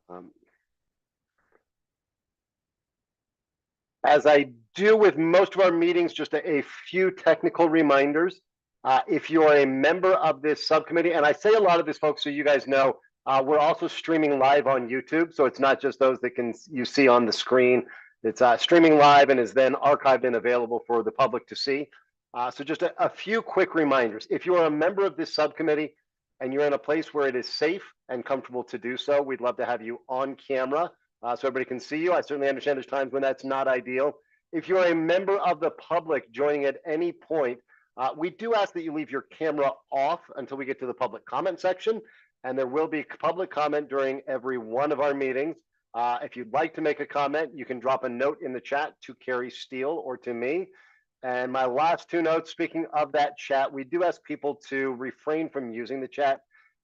Um, as I do with most of our meetings, just a few technical reminders. If you are a member of this subcommittee, and I say a lot of this, folks, so you guys know, we're also streaming live on YouTube, so it's not just those that you see on the screen. It's streaming live and is then archived and available for the public to see. So just a few quick reminders. If you are a member of this subcommittee and you're in a place where it is safe and comfortable to do so, we'd love to have you on camera so everybody can see you. I certainly understand there's times when that's not ideal. If you're a member of the public joining at any point, we do ask that you leave your camera off until we get to the public comment section, and there will be public comment during every one of our meetings. If you'd like to make a comment, you can drop a note in the chat to Carrie Steele or to me. And my last two notes, speaking of that chat, we do ask people to refrain from using the chat.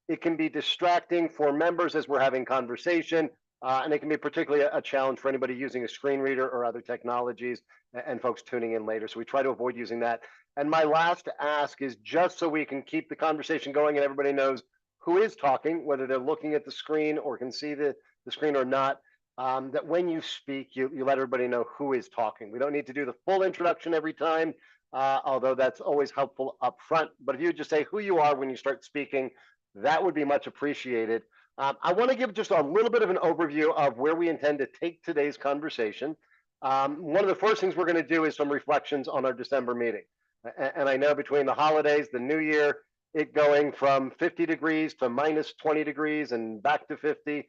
It can be distracting for members as we're having conversation, and it can be particularly a challenge for anybody using a screen reader or other technologies and folks tuning in later. So we try to avoid using that. And my last ask is just so we can keep the conversation going and everybody knows who is talking, whether they're looking at the screen or can see the screen or not, that when you speak, you let everybody know who is talking. We don't need to do the full introduction every time, although that's always helpful up front. But if you just say who you are when you start speaking, that would be much appreciated. I want to give just a little bit of an overview of where we intend to take today's conversation. One of the first things we're going to do is some reflections on our December meeting. And I know between the holidays, the new year, it going from 50 degrees to minus 20 degrees and back to 50,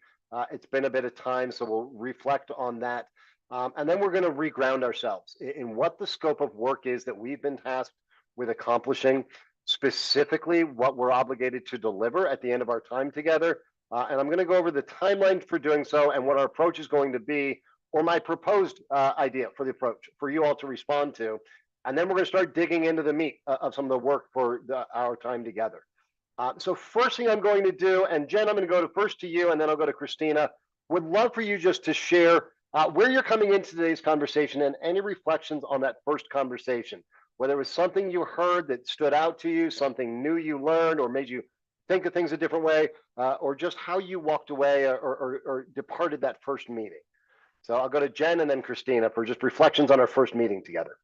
it's been a bit of time, so we'll reflect on that. And then we're going to reground ourselves in what the scope of work is that we've been tasked with accomplishing, specifically what we're obligated to deliver at the end of our time together. And I'm going to go over the timeline for doing so and what our approach is going to be, or my proposed idea for the approach for you all to respond to. And then we're going to start digging into the meat of some of the work for our time together. So first thing I'm going to do, and Jen, I'm going to go first to you, and then I'll go to Christina. Would love for you just to share where you're coming into today's conversation and any reflections on that first conversation, whether it was something you heard that stood out to you, something new you learned, or made you think of things a different way, or just how you walked away or departed that first meeting. So I'll go to Jen and then Christina for just reflections on our first meeting together.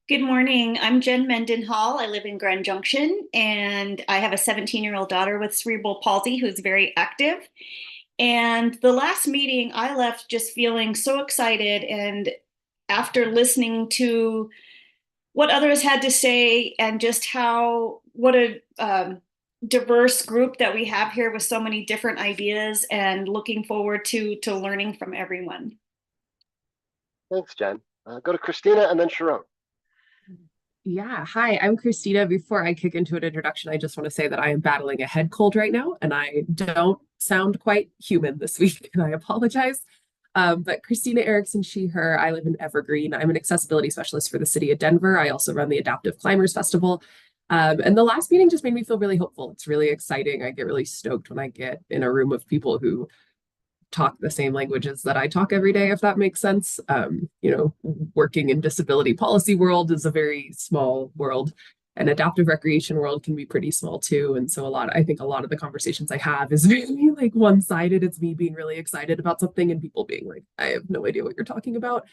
Good morning. I'm Jen Mendenhall. I live in Grand Junction, and I have a 17-year-old daughter with cerebral palsy who's very active. And the last meeting, I left just feeling so excited. And after listening to what others had to say and just what a diverse group that we have here with so many different ideas, and looking forward to learning from everyone. Thanks, Jen. Go to Christina and then Sharon. Yeah, hi, I'm Christina. Before I kick into an introduction, I just want to say that I am battling a head cold right now, and I don't sound quite human this week, and I apologize. But Christina Erickson, she, her, I live in Evergreen. I'm an accessibility specialist for the city of Denver. I also run the Adaptive Climbers Festival. And the last meeting just made me feel really hopeful. It's really exciting. I get really stoked when I get in a room of people who talk the same languages that I talk every day, if that makes sense. Working in disability policy world is a very small world, and adaptive recreation world can be pretty small too. And so I think a lot of the conversations I have is really like one-sided. It's me being really excited about something and people being like, I have no idea what you're talking about.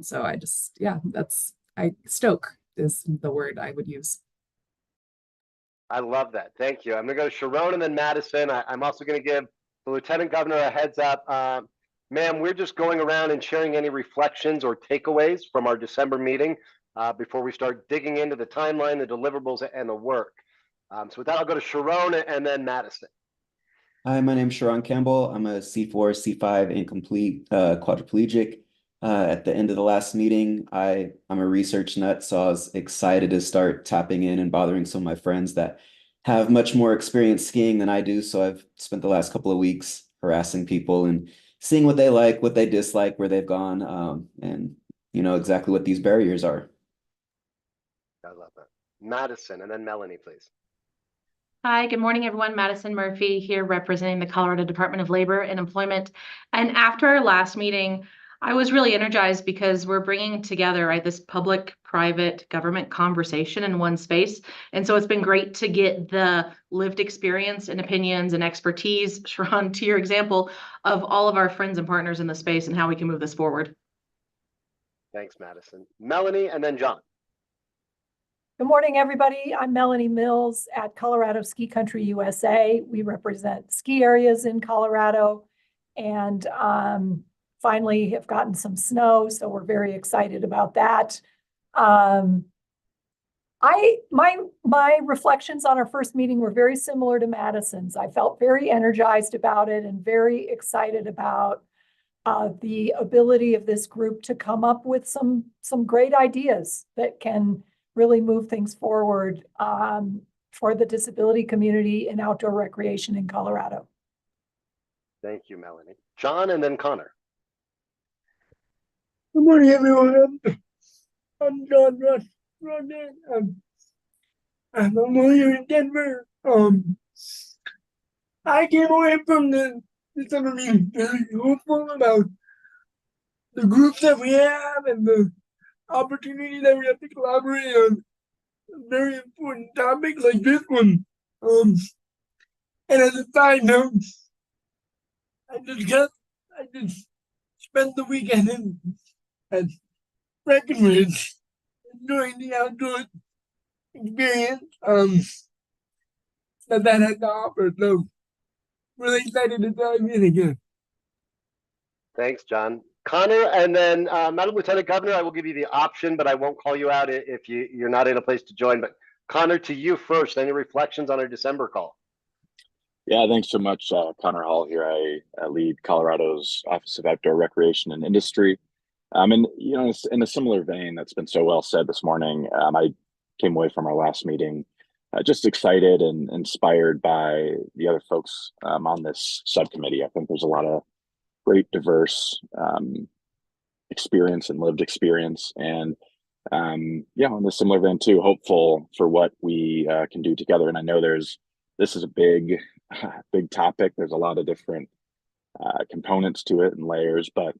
So stoke is the word I would use. I love that. Thank you. I'm going to go to Sharon and then Madison. I'm also going to give the Lieutenant Governor a heads up. Ma'am, we're just going around and sharing any reflections or takeaways from our December meeting before we start digging into the timeline, the deliverables, and the work. So with that, I'll go to Sharon and then Madison. Hi, my name is Sharon Campbell. I'm a C4, C5 incomplete quadriplegic. At the end of the last meeting, I'm a research nut, so I was excited to start tapping in and bothering some of my friends that have much more experience skiing than I do. So I've spent the last couple of weeks harassing people and seeing what they like, what they dislike, where they've gone, and exactly what these barriers are. I love that. Madison, and then Melanie, please. Hi, good morning, everyone. Madison Murphy here representing the Colorado Department of Labor and Employment. And after our last meeting, I was really energized because we're bringing together, right, this public-private government conversation in one space. And so it's been great to get the lived experience and opinions and expertise, Sharon, to your example, of all of our friends and partners in the space and how we can move this forward. Thanks, Madison. Melanie, and then John. Good morning, everybody. I'm Melanie Mills at Colorado Ski Country USA. We represent ski areas in Colorado and finally have gotten some snow, so we're very excited about that. My reflections on our first meeting were very similar to Madison's. I felt very energized about it and very excited about the ability of this group to come up with some great ideas that can really move things forward for the disability community and outdoor recreation in Colorado. Thank you, Melanie. John, and then Connor. Good morning, everyone. I'm John Rodman. I'm here in Denver. I came away from the summer meeting very hopeful about the groups that we have and the opportunity that we have to collaborate on very important topics like this one. And as a side note, I just spent the weekend at Breckenridge enjoying the outdoor experience that had to offer. So really excited to dive in again. Thanks, John. Connor, and then Madam Lieutenant Governor, I will give you the option, but I won't call you out if you're not in a place to join. But Connor, to you first, any reflections on our December call? Yeah, thanks so much. Connor Hall here. I lead Colorado's Office of Outdoor Recreation and Industry. And, you know, in a similar vein that's been so well said this morning, I came away from our last meeting just excited and inspired by the other folks on this subcommittee. I think there's a lot of great, diverse experience and lived experience. And yeah, in a similar vein too, hopeful for what we can do together. And I know this is a big topic. There's a lot of different components to it and layers, but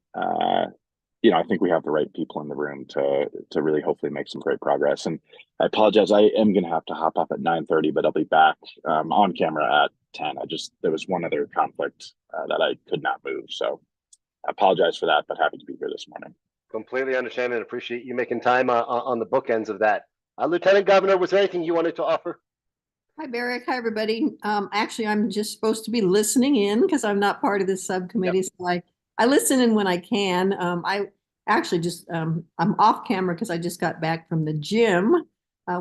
you know, I think we have the right people in the room to really hopefully make some great progress. And I apologize, I am going to have to hop up at 9:30, but I'll be back on camera at 10. There was one other conflict that I could not move. So I apologize for that, but happy to be here this morning. Completely understand and appreciate you making time on the bookends of that. Lieutenant Governor, was there anything you wanted to offer? Hi, Barrick. Hi, everybody. Actually, I'm just supposed to be listening in because I'm not part of this subcommittee. Yep. So I listen in when I can. I actually just, I'm off camera because I just got back from the gym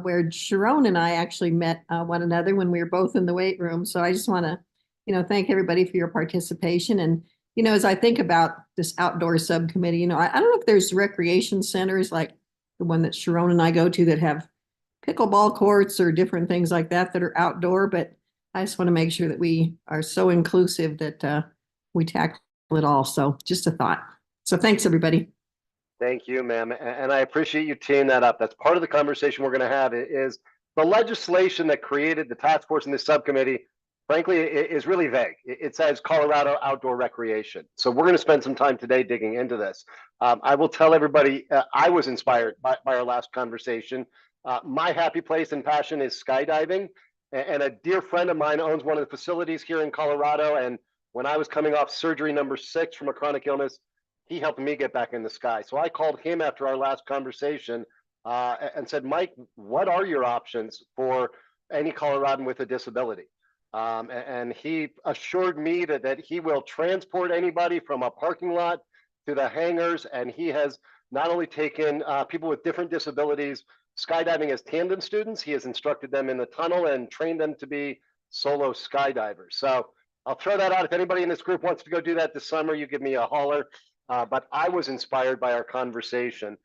where Sharon and I actually met one another when we were both in the weight room. So I just want to, you know, thank everybody for your participation. And, you know, as I think about this outdoor subcommittee, you know, I don't know if there's recreation centers like the one that Sharon and I go to that have pickleball courts or different things like that are outdoor, but I just want to make sure that we are so inclusive that we tackle it all. So just a thought. So thanks, everybody. Thank you, ma'am. And I appreciate you teeing that up. That's part of the conversation we're going to have is the legislation that created the task force in this subcommittee, frankly, is really vague. It says Colorado outdoor recreation. So we're going to spend some time today digging into this. I will tell everybody, I was inspired by our last conversation. My happy place and passion is skydiving. And a dear friend of mine owns one of the facilities here in Colorado. And when I was coming off surgery number 6 from a chronic illness, he helped me get back in the sky. So I called him after our last conversation and said, Mike, what are your options for any Coloradan with a disability? And he assured me that he will transport anybody from a parking lot to the hangars. And he has not only taken people with different disabilities skydiving as tandem students, he has instructed them in the tunnel and trained them to be solo skydivers. So I'll throw that out. If anybody in this group wants to go do that this summer, you give me a holler. But I was inspired by our conversation.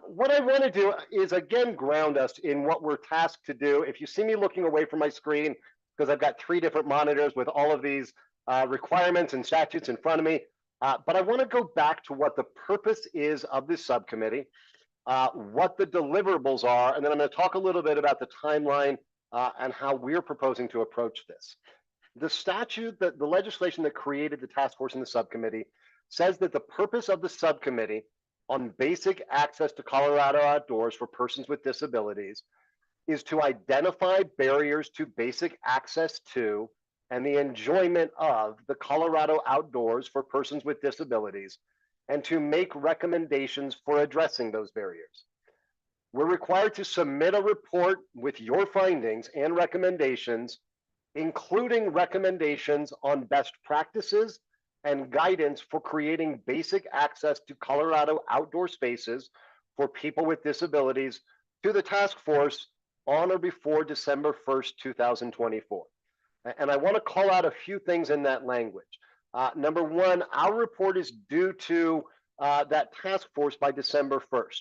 What I want to do is, again, ground us in what we're tasked to do. If you see me looking away from my screen, because I've got 3 different monitors with all of these requirements and statutes in front of me, but I want to go back to what the purpose is of this subcommittee, what the deliverables are, and then I'm going to talk a little bit about the timeline and how we're proposing to approach this. The statute, the legislation that created the task force in the subcommittee says that the purpose of the subcommittee on basic access to Colorado outdoors for persons with disabilities is to identify barriers to basic access to and the enjoyment of the Colorado outdoors for persons with disabilities, and to make recommendations for addressing those barriers. We're required to submit a report with your findings and recommendations, including recommendations on best practices and guidance for creating basic access to Colorado outdoor spaces for people with disabilities to the task force on or before December 1st, 2024. And I want to call out a few things in that language. Number one, our report is due to that task force by December 1st.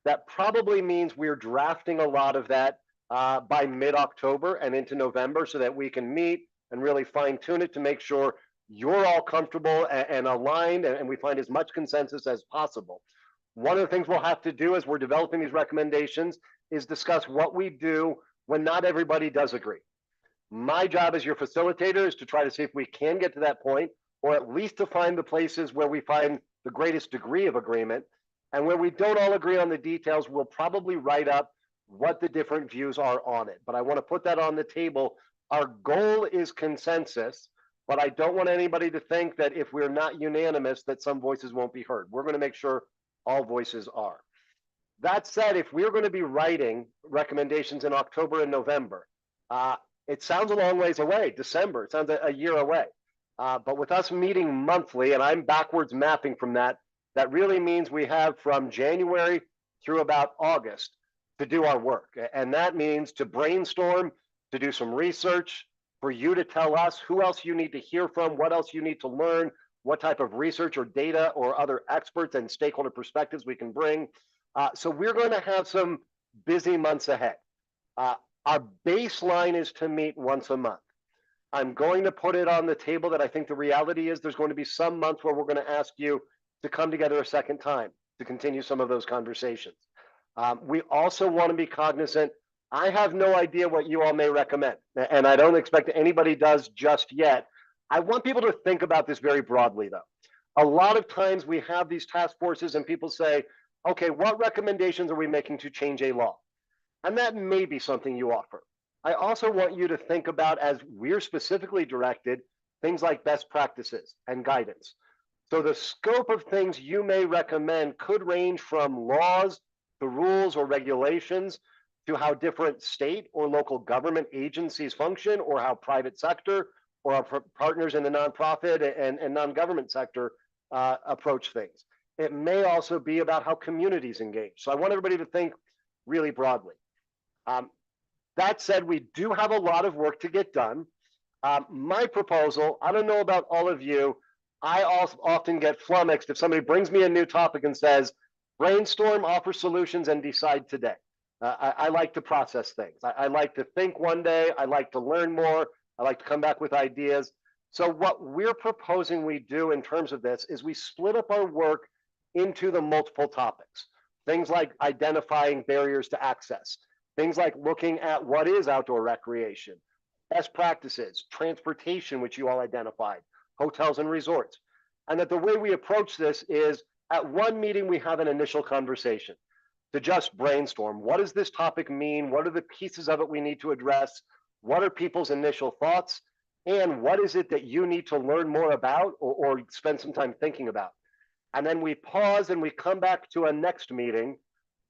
That probably means we're drafting a lot of that by mid-October and into November so that we can meet and really fine tune it to make sure you're all comfortable and aligned and we find as much consensus as possible. One of the things we'll have to do as we're developing these recommendations is discuss what we do when not everybody does agree. My job as your facilitator is to try to see if we can get to that point, or at least to find the places where we find the greatest degree of agreement. And where we don't all agree on the details, we'll probably write up what the different views are on it. But I want to put that on the table. Our goal is consensus, but I don't want anybody to think that if we're not unanimous, that some voices won't be heard. We're going to make sure all voices are. That said, if we're going to be writing recommendations in October and November, it sounds a long ways away, December, it sounds a year away. But with us meeting monthly, and I'm backwards mapping from that, that really means we have from January through about August to do our work. And that means to brainstorm, to do some research, for you to tell us who else you need to hear from, what else you need to learn, what type of research or data or other experts and stakeholder perspectives we can bring. So we're going to have some busy months ahead. Our baseline is to meet once a month. I'm going to put it on the table that I think the reality is there's going to be some months where we're going to ask you to come together a second time to continue some of those conversations. We also want to be cognizant. I have no idea what you all may recommend, and I don't expect anybody does just yet. I want people to think about this very broadly, though. A lot of times we have these task forces and people say, okay, what recommendations are we making to change a law? And that may be something you offer. I also want you to think about, as we're specifically directed, things like best practices and guidance. So the scope of things you may recommend could range from laws to rules or regulations to how different state or local government agencies function, or how private sector or our partners in the nonprofit and non-government sector approach things. It may also be about how communities engage. So I want everybody to think really broadly. That said, we do have a lot of work to get done. My proposal, I don't know about all of you, I also often get flummoxed if somebody brings me a new topic and says, brainstorm, offer solutions, and decide today. I like to process things. I like to think one day. I like to learn more. I like to come back with ideas. So what we're proposing we do in terms of this is we split up our work into the multiple topics. Things like identifying barriers to access. Things like looking at what is outdoor recreation, best practices, transportation, which you all identified, hotels and resorts. And that the way we approach this is at one meeting, we have an initial conversation to just brainstorm. What does this topic mean? What are the pieces of it we need to address? What are people's initial thoughts? And what is it that you need to learn more about or spend some time thinking about? And then we pause and we come back to a next meeting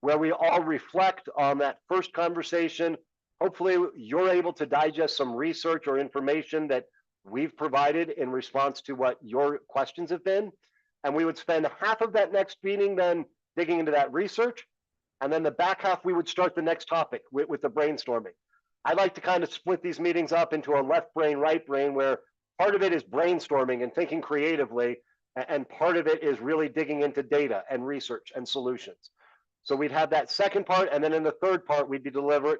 where we all reflect on that first conversation. Hopefully you're able to digest some research or information that we've provided in response to what your questions have been. And we would spend half of that next meeting then digging into that research. And then the back half, we would start the next topic with the brainstorming. I like to kind of split these meetings up into a left brain, right brain, where part of it is brainstorming and thinking creatively, and part of it is really digging into data and research and solutions. So we'd have that second part, and then in the third part, we'd be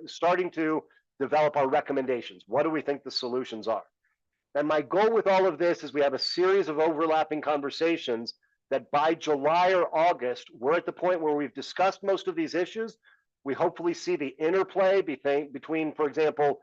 starting to develop our recommendations. What do we think the solutions are? And my goal with all of this is we have a series of overlapping conversations that by July or August, we're at the point where we've discussed most of these issues. We hopefully see the interplay between, for example,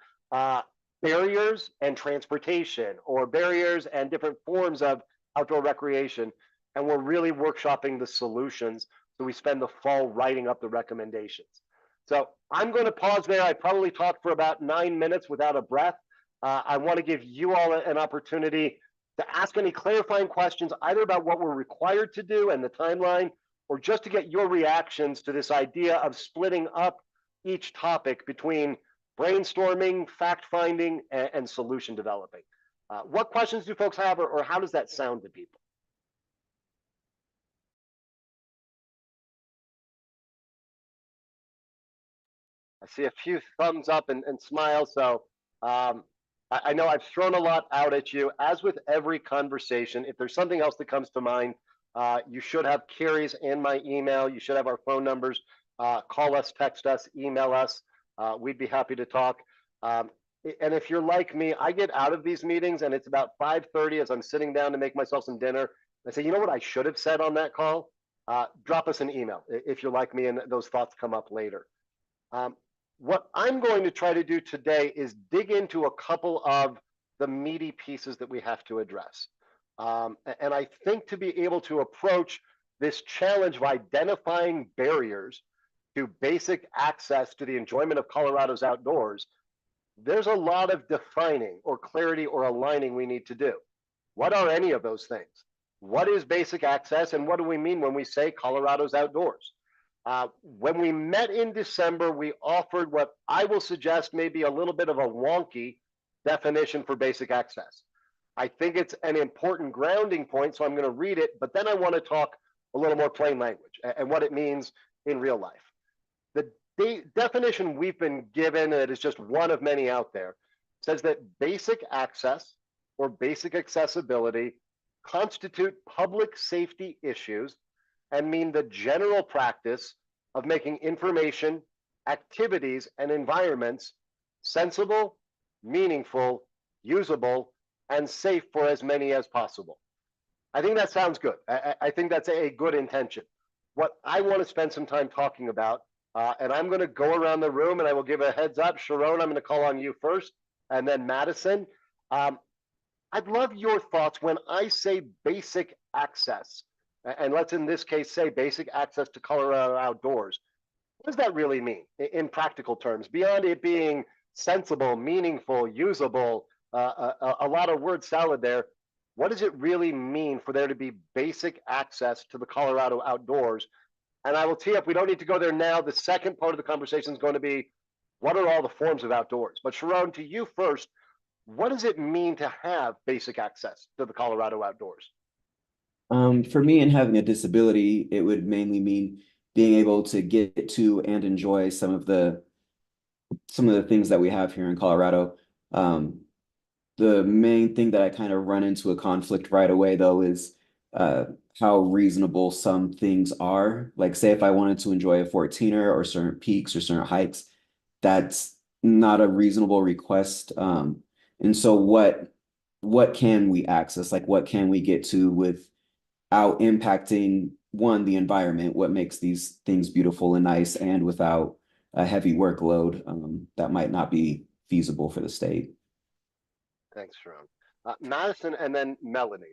barriers and transportation, or barriers and different forms of outdoor recreation. and we're really workshopping the solutions. So we spend the fall writing up the recommendations. So I'm going to pause there. I probably talked for about 9 minutes without a breath. I want to give you all an opportunity to ask any clarifying questions, either about what we're required to do and the timeline, or just to get your reactions to this idea of splitting up each topic between brainstorming, fact-finding, and solution developing. What questions do folks have, or how does that sound to people? I see a few thumbs up and smiles, so I know I've thrown a lot out at you. As with every conversation, if there's something else that comes to mind, you should have Carrie's and my email. You should have our phone numbers. Call us, text us, email us. We'd be happy to talk. And if you're like me, I get out of these meetings and it's about 5:30 as I'm sitting down to make myself some dinner. I say, you know what I should have said on that call? Drop us an email if you're like me and those thoughts come up later. What I'm going to try to do today is dig into a couple of the meaty pieces that we have to address. And I think to be able to approach this challenge of identifying barriers to basic access to the enjoyment of Colorado's outdoors, there's a lot of defining or clarity or aligning we need to do. What are any of those things? What is basic access, and what do we mean when we say Colorado's outdoors? When we met in December, we offered what I will suggest may be a little bit of a wonky definition for basic access. I think it's an important grounding point, so I'm going to read it, but then I want to talk a little more plain language and what it means in real life. The definition we've been given, and it is just one of many out there, says that basic access or basic accessibility constitute public safety issues and mean the general practice of making information, activities, and environments sensible, meaningful, usable, and safe for as many as possible. I think that sounds good. I think that's a good intention. What I want to spend some time talking about, and I'm going to go around the room and I will give a heads up. Sharon, I'm going to call on you first, and then Madison. I'd love your thoughts when I say basic access. And let's in this case say basic access to Colorado outdoors. What does that really mean in practical terms? Beyond it being sensible, meaningful, usable, a lot of word salad there, what does it really mean for there to be basic access to the Colorado outdoors? And I will tee up, we don't need to go there now. The second part of the conversation is going to be, what are all the forms of outdoors? But Sharon, to you first, what does it mean to have basic access to the Colorado outdoors? For me, and having a disability, it would mainly mean being able to get to and enjoy some of the things that we have here in Colorado. The main thing that I kind of run into a conflict right away, though, is how reasonable some things are. Like, say, if I wanted to enjoy a 14er or certain peaks or certain hikes, that's not a reasonable request. And so what can we access? Like, what can we get to without impacting, one, the environment, what makes these things beautiful and nice, and without a heavy workload that might not be feasible for the state. Thanks, Sharon. Madison and then Melanie.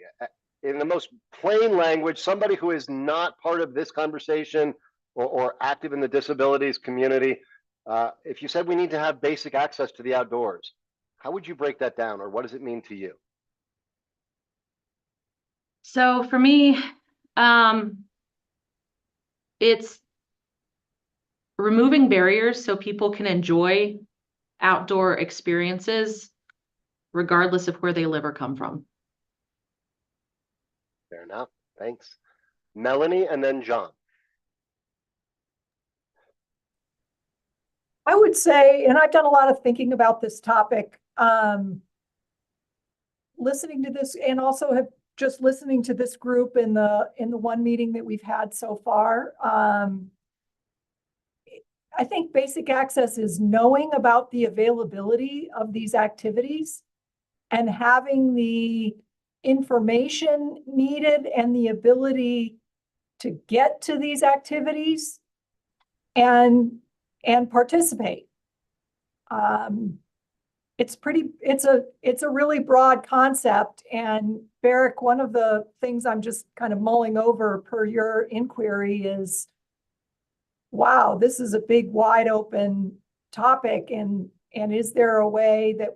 In the most plain language, somebody who is not part of this conversation or active in the disabilities community, if you said we need to have basic access to the outdoors, how would you break that down, or what does it mean to you? So for me, it's removing barriers so people can enjoy outdoor experiences regardless of where they live or come from. Fair enough. Thanks. Melanie and then John. I would say, and I've done a lot of thinking about this topic, listening to this, and also have just listening to this group in the one meeting that we've had so far. I think basic access is knowing about the availability of these activities and having the information needed and the ability to get to these activities and participate. it's a really broad concept. And Barrick, one of the things I'm just kind of mulling over per your inquiry is, wow, this is a big, wide open topic. And is there a way that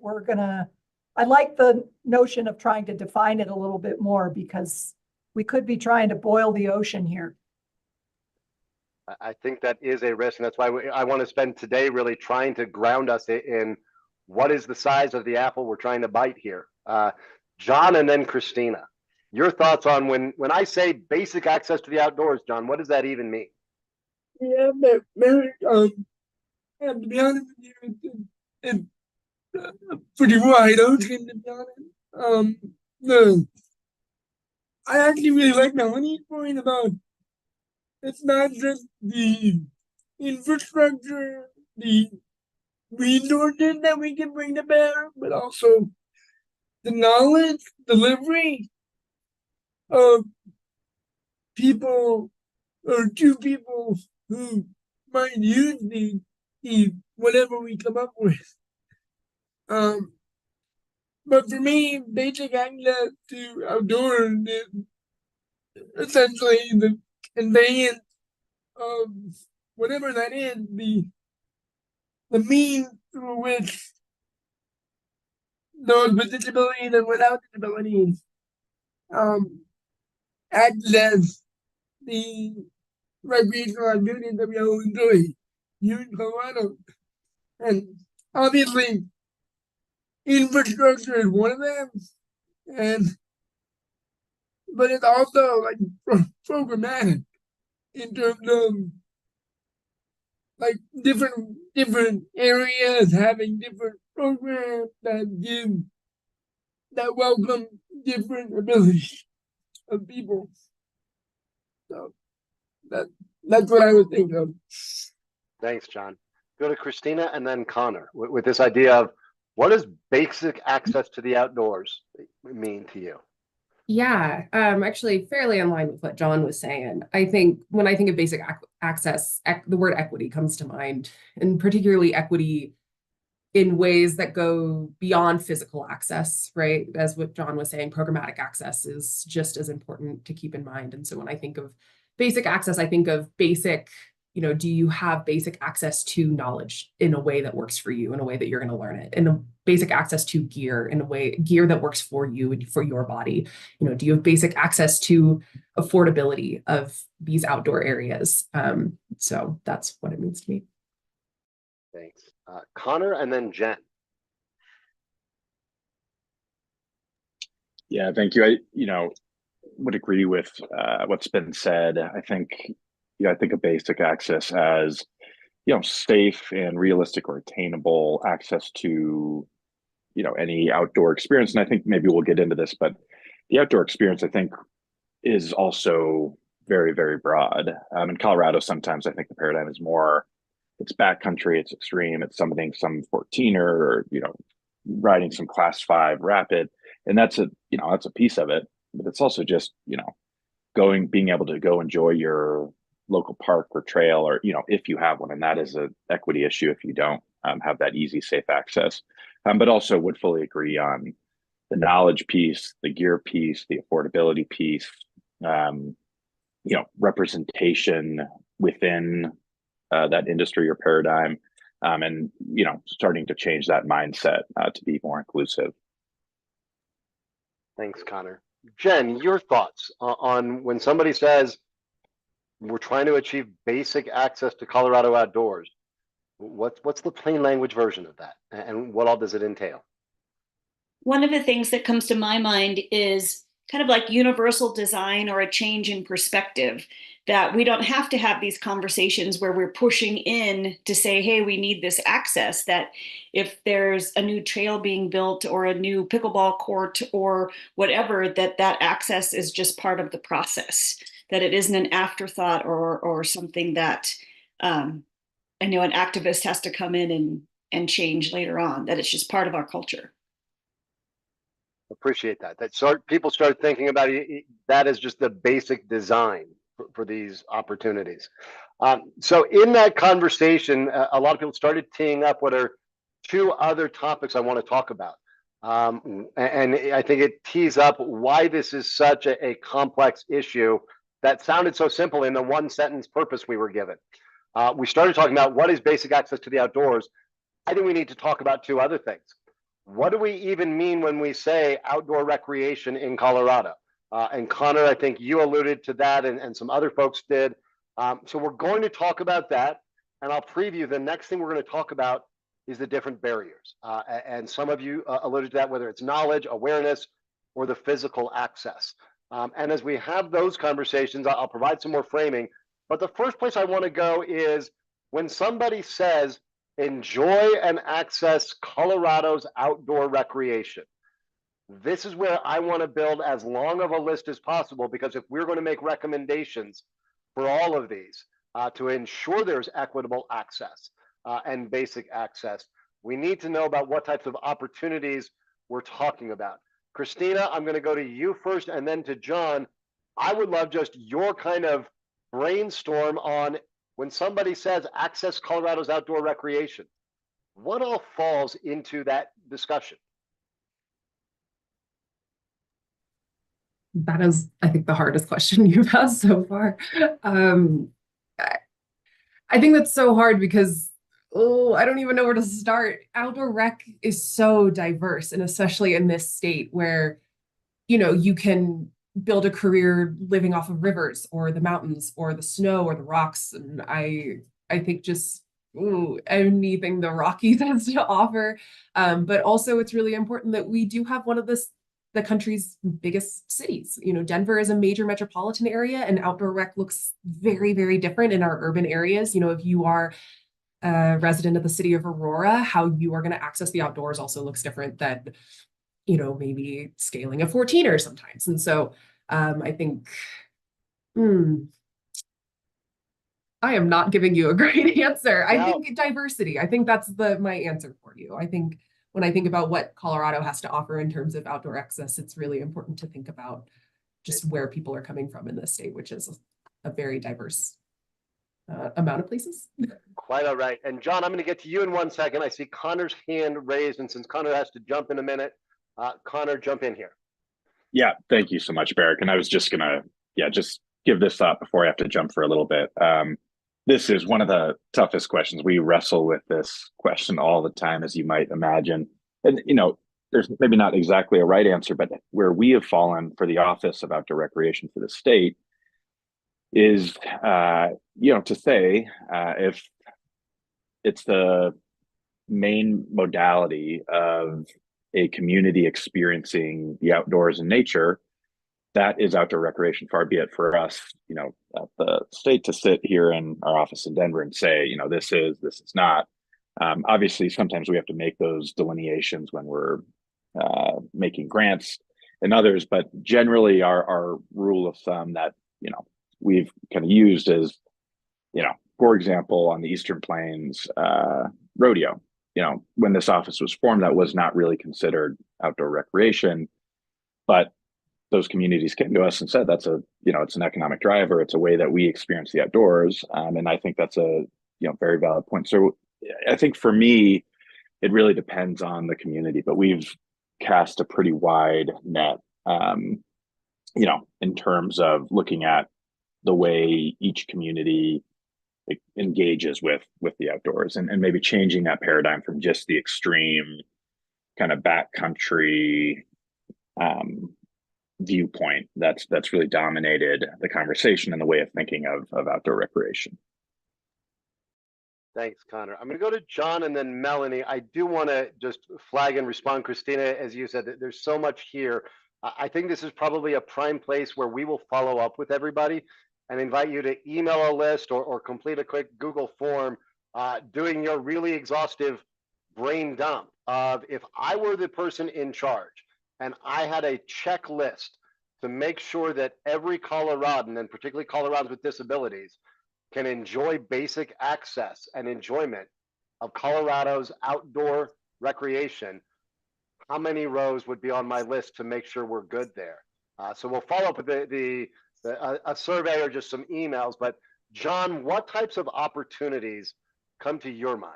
I like the notion of trying to define it a little bit more, because we could be trying to boil the ocean here. I think that is a risk, and that's why I want to spend today really trying to ground us in what is the size of the apple we're trying to bite here. John, and then Christina, your thoughts on when I say basic access to the outdoors, John, what does that even mean? Yeah, but Merrick, and to be honest with you, it's pretty wide open, to be honest. No, I actually really like Melanie's point about it's not just the infrastructure, the resources that we can bring to bear, but also the knowledge delivery of people or two people who might use the whatever we come up with. But for me, basic access to outdoors is essentially the conveyance of whatever that is, the means through which those with disabilities and without disabilities access the recreational activities that we all enjoy here in Colorado. And obviously, infrastructure is one of them, but it's also like programmatic in terms of like different areas having different programs that welcome different abilities of people. So that's what I would think of. Thanks, John. Go to Christina and then Connor with this idea of what does basic access to the outdoors mean to you? Yeah, actually fairly in line with what John was saying. I think when I think of basic access, the word equity comes to mind, and particularly equity in ways that go beyond physical access, right? As what John was saying, programmatic access is just as important to keep in mind. And so when I think of basic access, I think of basic, do you have basic access to knowledge in a way that works for you, in a way that you're going to learn it, and a basic access to gear in a way, gear that works for you and for your body. Do you have basic access to affordability of these outdoor areas? So that's what it means to me. Thanks. Connor and then Jen. Yeah, thank you. I would agree with what's been said. I think of basic access as safe and realistic or attainable access to any outdoor experience. And I think maybe we'll get into this, but the outdoor experience I think is also very, very broad. In Colorado, sometimes I think the paradigm is more it's backcountry, it's extreme, it's some 14er or riding some class 5 rapid, and that's a piece of it. But it's also just being able to go enjoy your local park or trail, or if you have one, and that is an equity issue if you don't have that easy, safe access. But also would fully agree on the knowledge piece, the gear piece, the affordability piece, representation within that industry or paradigm, and starting to change that mindset to be more inclusive. Thanks, Connor. Jen, your thoughts on when somebody says we're trying to achieve basic access to Colorado outdoors. What's the plain language version of that, and what all does it entail? One of the things that comes to my mind is kind of like universal design or a change in perspective, that we don't have to have these conversations where we're pushing in to say, hey, we need this access, that if there's a new trail being built or a new pickleball court or whatever, that access is just part of the process, that it isn't an afterthought or something that an activist has to come in and change later on, that it's just part of our culture. Appreciate that. People start thinking about that as just the basic design for these opportunities. So in that conversation, a lot of people started teeing up what are two other topics I want to talk about. And I think it tees up why this is such a complex issue that sounded so simple in the one sentence purpose we were given. We started talking about what is basic access to the outdoors. I think we need to talk about two other things. What do we even mean when we say outdoor recreation in Colorado? And Connor, I think you alluded to that, and some other folks did. So we're going to talk about that, and I'll preview the next thing we're going to talk about is the different barriers. And some of you alluded to that, whether it's knowledge, awareness, or the physical access. And as we have those conversations, I'll provide some more framing. But the first place I want to go is when somebody says, enjoy and access Colorado's outdoor recreation. This is where I want to build as long of a list as possible, because if we're going to make recommendations for all of these to ensure there's equitable access and basic access, we need to know about what types of opportunities we're talking about. Christina, I'm going to go to you first and then to John. I would love just your kind of brainstorm on when somebody says access Colorado's outdoor recreation, what all falls into that discussion? That is, I think, the hardest question you've asked so far. I think that's so hard because, I don't even know where to start. Outdoor rec is so diverse, and especially in this state where, you can build a career living off of rivers or the mountains or the snow or the rocks. And I think just anything the Rockies has to offer. But also it's really important that we do have one of the country's biggest cities. Denver is a major metropolitan area, and outdoor rec looks very, very different in our urban areas. If you are a resident of the city of Aurora, how you are going to access the outdoors also looks different than maybe scaling a 14er sometimes. And so I think I am not giving you a great answer. I think diversity. I think that's my answer for you. I think when I think about what Colorado has to offer in terms of outdoor access, it's really important to think about just where people are coming from in this state, which is a very diverse amount of places. Quite all right. And John, I'm going to get to you in 1 second. I see Connor's hand raised, and since Connor has to jump in a minute, Connor, jump in here. Yeah, thank you so much, Barrick. And I was just gonna, just give this up before I have to jump for a little bit. This is one of the toughest questions. We wrestle with this question all the time, as you might imagine. And, there's maybe not exactly a right answer, but where we have fallen for the Office of Outdoor Recreation for the state is, to say if it's the main modality of a community experiencing the outdoors and nature, that is outdoor recreation. Far be it for us, at the state to sit here in our office in Denver and say, this is not. Obviously, sometimes we have to make those delineations when we're making grants and others, but generally our rule of thumb that, we've kind of used is, for example, on the Eastern Plains, rodeo. When this office was formed, that was not really considered outdoor recreation, but those communities came to us and said that's it's an economic driver. It's a way that we experience the outdoors, and I think that's a very valid point. So I think for me, it really depends on the community, but we've cast a pretty wide net, in terms of looking at the way each community engages with the outdoors, and maybe changing that paradigm from just the extreme kind of backcountry viewpoint that's really dominated the conversation and the way of thinking of outdoor recreation. Thanks, Connor. I'm going to go to John and then Melanie. I do want to just flag and respond, Christina, as you said, that there's so much here. I think this is probably a prime place where we will follow up with everybody and invite you to email a list or complete a quick Google form doing your really exhaustive brain dump of, if I were the person in charge and I had a checklist to make sure that every Coloradan, and particularly Coloradans with disabilities, can enjoy basic access and enjoyment of Colorado's outdoor recreation, how many rows would be on my list to make sure we're good there? So we'll follow up with a survey or just some emails. But John, what types of opportunities come to your mind?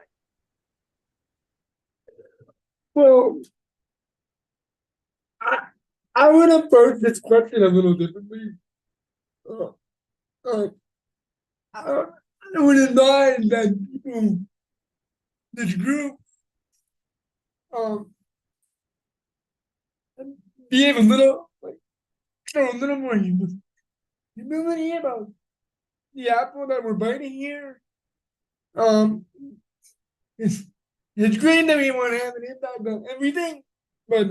Well, I I would approach this question a little differently. Uh, uh, I, I would advise that people, this group, um, be a little like show a little more humility about the apple that we're biting here. Um, it's it's great that we want to have an impact on everything, but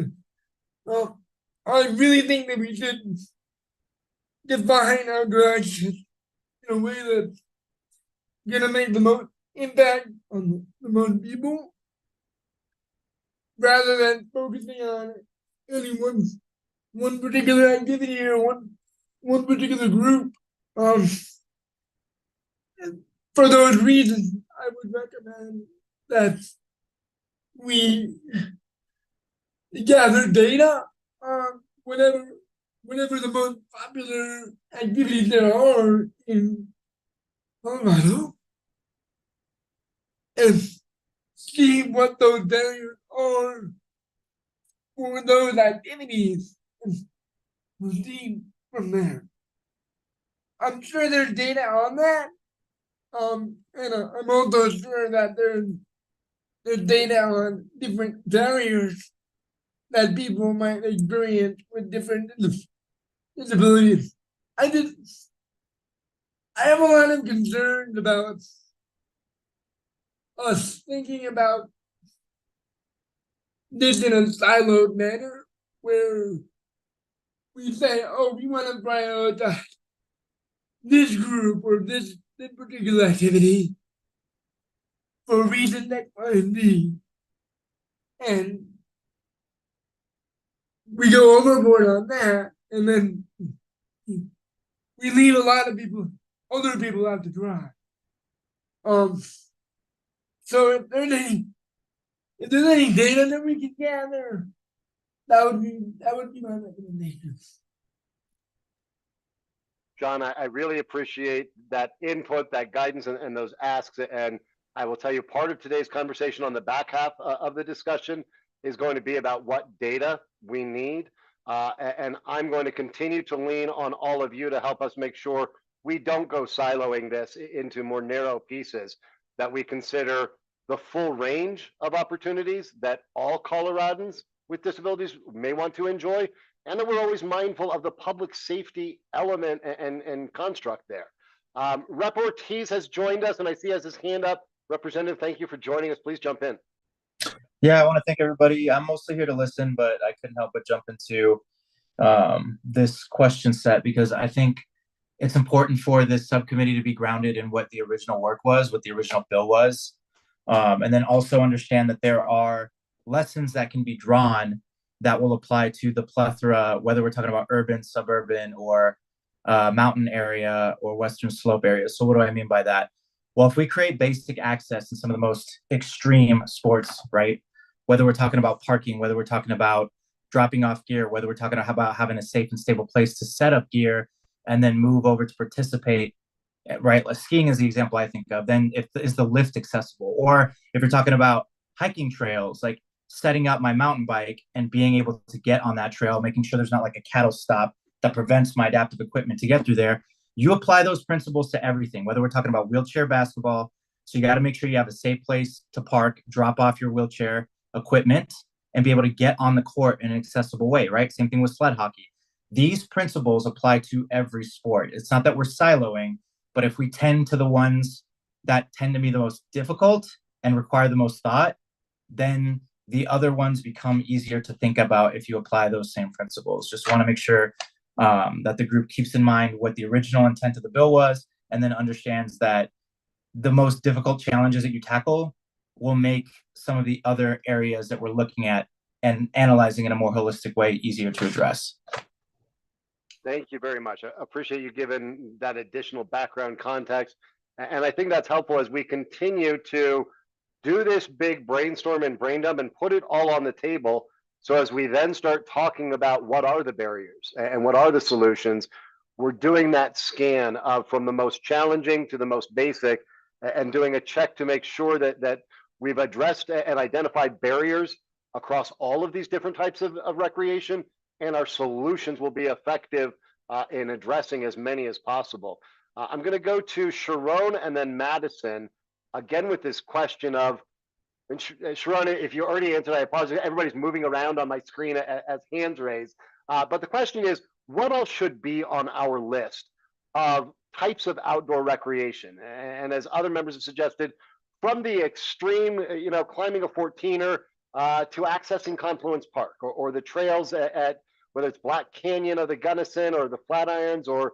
I really think that we should define our direction in a way that's gonna make the most impact on the most people, rather than focusing on any one particular activity or one particular group. Um, for those reasons, I would recommend that we gather data on whatever the most popular activities there are in Colorado, and see what those barriers are for those activities, and proceed from there. I'm sure there's data on that. And I'm also sure that there's data on different barriers that people might experience with different disabilities. I just I have a lot of concerns about us thinking about this in a siloed manner, where we say, oh, we want to prioritize this group or this particular activity for reason X, Y, and Z, and we go overboard on that, and then we leave a lot of other people out to dry. So if there's any data that we can gather, that would be my recommendation. John, I really appreciate that input, that guidance, and those asks. And I will tell you, part of today's conversation on the back half of the discussion is going to be about what data we need. And I'm going to continue to lean on all of you to help us make sure we don't go siloing this into more narrow pieces, that we consider the full range of opportunities that all Coloradans with disabilities may want to enjoy, and that we're always mindful of the public safety element and construct there. Rep Ortiz has joined us, and I see he has his hand up. Representative, thank you for joining us. Please jump in. Yeah, I want to thank everybody. I'm mostly here to listen, but I couldn't help but jump into this question set because I think it's important for this subcommittee to be grounded in what the original work was, what the original bill was, and then also understand that there are lessons that can be drawn that will apply to the plethora, whether we're talking about urban, suburban, or mountain area or Western Slope area. So what do I mean by that? Well, if we create basic access in some of the most extreme sports, right? Whether we're talking about parking, whether we're talking about dropping off gear, whether we're talking about having a safe and stable place to set up gear and then move over to participate, right? Like skiing is the example I think of. Then is the lift accessible? Or if you're talking about hiking trails, like setting up my mountain bike and being able to get on that trail, making sure there's not like a cattle stop that prevents my adaptive equipment to get through there. You apply those principles to everything, whether we're talking about wheelchair basketball. So you got to make sure you have a safe place to park, drop off your wheelchair equipment, and be able to get on the court in an accessible way, right? Same thing with sled hockey. These principles apply to every sport. It's not that we're siloing, but if we tend to the ones that tend to be the most difficult and require the most thought, then the other ones become easier to think about if you apply those same principles. Just want to make sure that the group keeps in mind what the original intent of the bill was, and then understands that the most difficult challenges that you tackle will make some of the other areas that we're looking at and analyzing in a more holistic way easier to address. Thank you very much. I appreciate you giving that additional background context. And I think that's helpful as we continue to do this big brainstorm and brain dump and put it all on the table. So as we then start talking about what are the barriers and what are the solutions, we're doing that scan from the most challenging to the most basic, and doing a check to make sure that we've addressed and identified barriers across all of these different types of recreation, and our solutions will be effective in addressing as many as possible. I'm going to go to Sharon and then Madison again with this question of, and Sharon, if you already answered, I apologize. Everybody's moving around on my screen as hands raised. But the question is, what else should be on our list of types of outdoor recreation? And as other members have suggested, from the extreme, climbing a 14er to accessing Confluence Park or the trails at whether it's Black Canyon or the Gunnison or the Flatirons or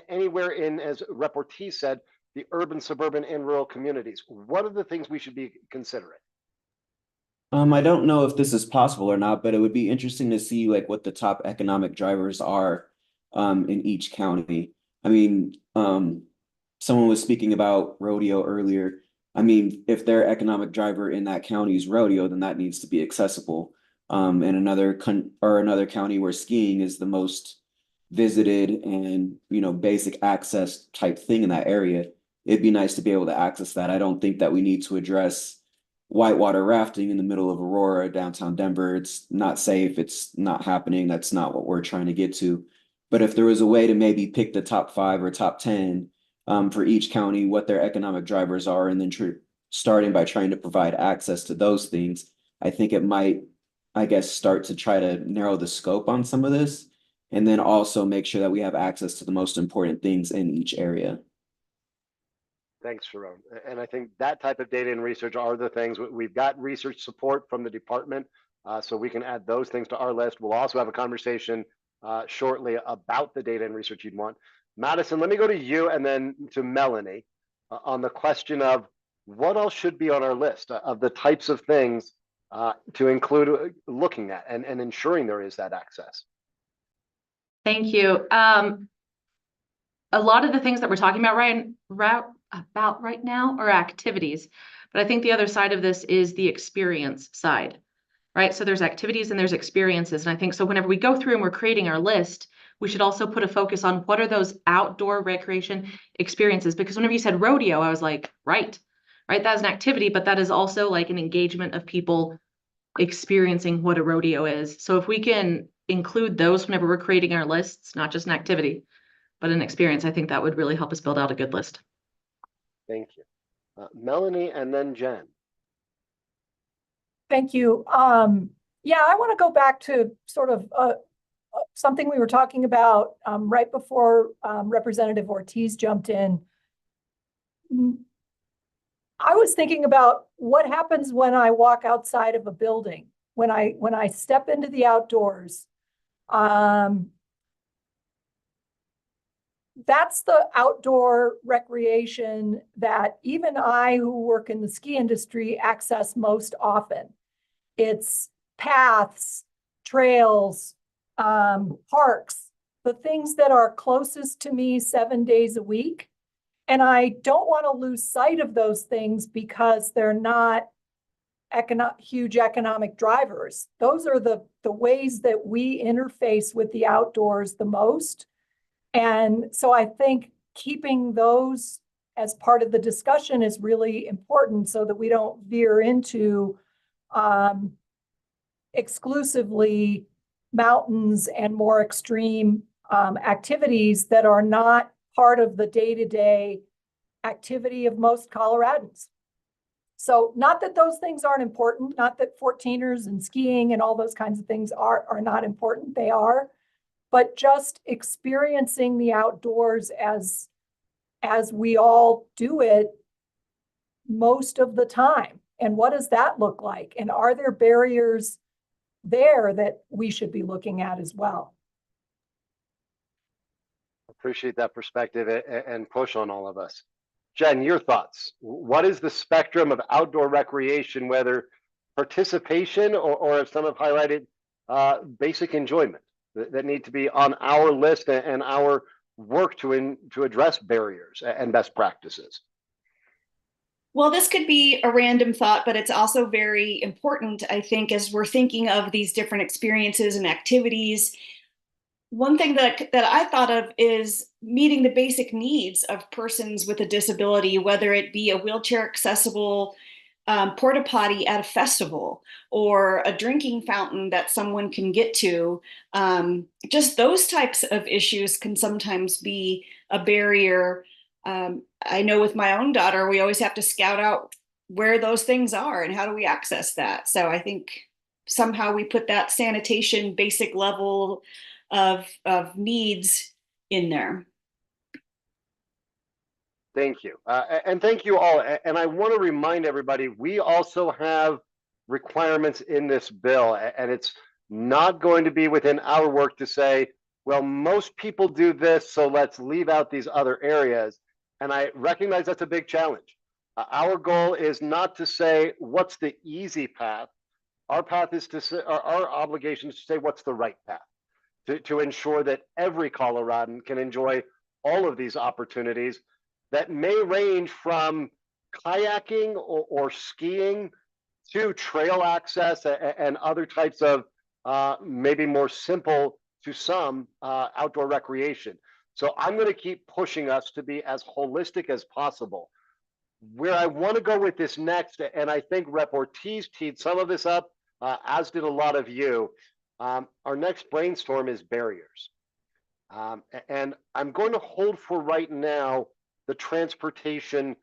anywhere in, as Rep. Ortiz said, the urban, suburban, and rural communities. What are the things we should be considering? I don't know if this is possible or not, but it would be interesting to see like what the top economic drivers are in each county. I mean, someone was speaking about rodeo earlier. I mean, if their economic driver in that county is rodeo, then that needs to be accessible. And another county where skiing is the most visited and basic access type thing in that area, it'd be nice to be able to access that. I don't think that we need to address whitewater rafting in the middle of Aurora, downtown Denver. It's not safe. It's not happening. That's not what we're trying to get to. But if there was a way to maybe pick the top 5 or top 10 for each county, what their economic drivers are, and then starting by trying to provide access to those things, I think it might, I guess, start to try to narrow the scope on some of this, and then also make sure that we have access to the most important things in each area. Thanks, Sharon. And I think that type of data and research are the things. We've got research support from the department, so we can add those things to our list. We'll also have a conversation shortly about the data and research you'd want. Madison, let me go to you and then to Melanie on the question of what else should be on our list of the types of things to include looking at and ensuring there is that access. Thank you. A lot of the things that we're talking about right now are activities, but I think the other side of this is the experience side, right? So there's activities and there's experiences. And I think so whenever we go through and we're creating our list, we should also put a focus on what are those outdoor recreation experiences? Because whenever you said rodeo, I was like, right, that's an activity, but that is also like an engagement of people experiencing what a rodeo is. So if we can include those whenever we're creating our lists, not just an activity, but an experience, I think that would really help us build out a good list. Thank you. Melanie and then Jen. Thank you. Yeah, I want to go back to sort of something we were talking about right before Representative Ortiz jumped in. I was thinking about what happens when I walk outside of a building, when I step into the outdoors. That's the outdoor recreation that even I, who work in the ski industry, access most often. It's paths, trails, parks, the things that are closest to me 7 days a week. And I don't want to lose sight of those things because they're not huge economic drivers. Those are the ways that we interface with the outdoors the most. And so I think keeping those as part of the discussion is really important so that we don't veer into exclusively mountains and more extreme activities that are not part of the day-to-day activity of most Coloradans. So not that those things aren't important, not that 14ers and skiing and all those kinds of things are not important, they are. But just experiencing the outdoors as we all do it most of the time. And what does that look like? And are there barriers there that we should be looking at as well? Appreciate that perspective and push on all of us. Jen, your thoughts. What is the spectrum of outdoor recreation, whether participation or as some have highlighted, basic enjoyment? That need to be on our list and our work to address barriers and best practices? Well, this could be a random thought, but it's also very important, I think, as we're thinking of these different experiences and activities. One thing that I thought of is meeting the basic needs of persons with a disability, whether it be a wheelchair accessible porta potty at a festival or a drinking fountain that someone can get to. Just those types of issues can sometimes be a barrier. I know with my own daughter, we always have to scout out where those things are and how do we access that. So I think somehow we put that sanitation basic level of needs in there. Thank you. And thank you all. And I want to remind everybody, we also have requirements in this bill, and it's not going to be within our work to say, well, most people do this, so let's leave out these other areas. And I recognize that's a big challenge. Our goal is not to say, what's the easy path? Our path is to say, our obligation is to say, what's the right path? To ensure that every Coloradan can enjoy all of these opportunities that may range from kayaking or skiing to trail access and other types of maybe more simple to some outdoor recreation. So I'm going to keep pushing us to be as holistic as possible. Where I want to go with this next, and I think Rep. Ortiz teed some of this up, as did a lot of you, our next brainstorm is barriers. And I'm going to hold for right now the transportation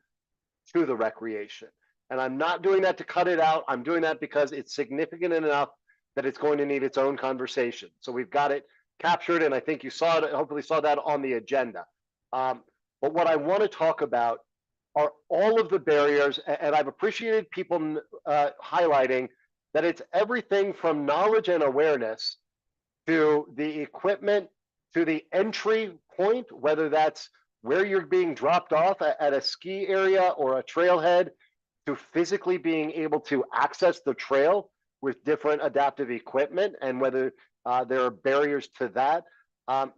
to the recreation. And I'm not doing that to cut it out. I'm doing that because it's significant enough that it's going to need its own conversation. So we've got it captured, and I think you saw it, hopefully saw that on the agenda. But what I want to talk about are all of the barriers, and I've appreciated people highlighting that it's everything from knowledge and awareness to the equipment, to the entry point, whether that's where you're being dropped off at a ski area or a trailhead, to physically being able to access the trail with different adaptive equipment, and whether there are barriers to that.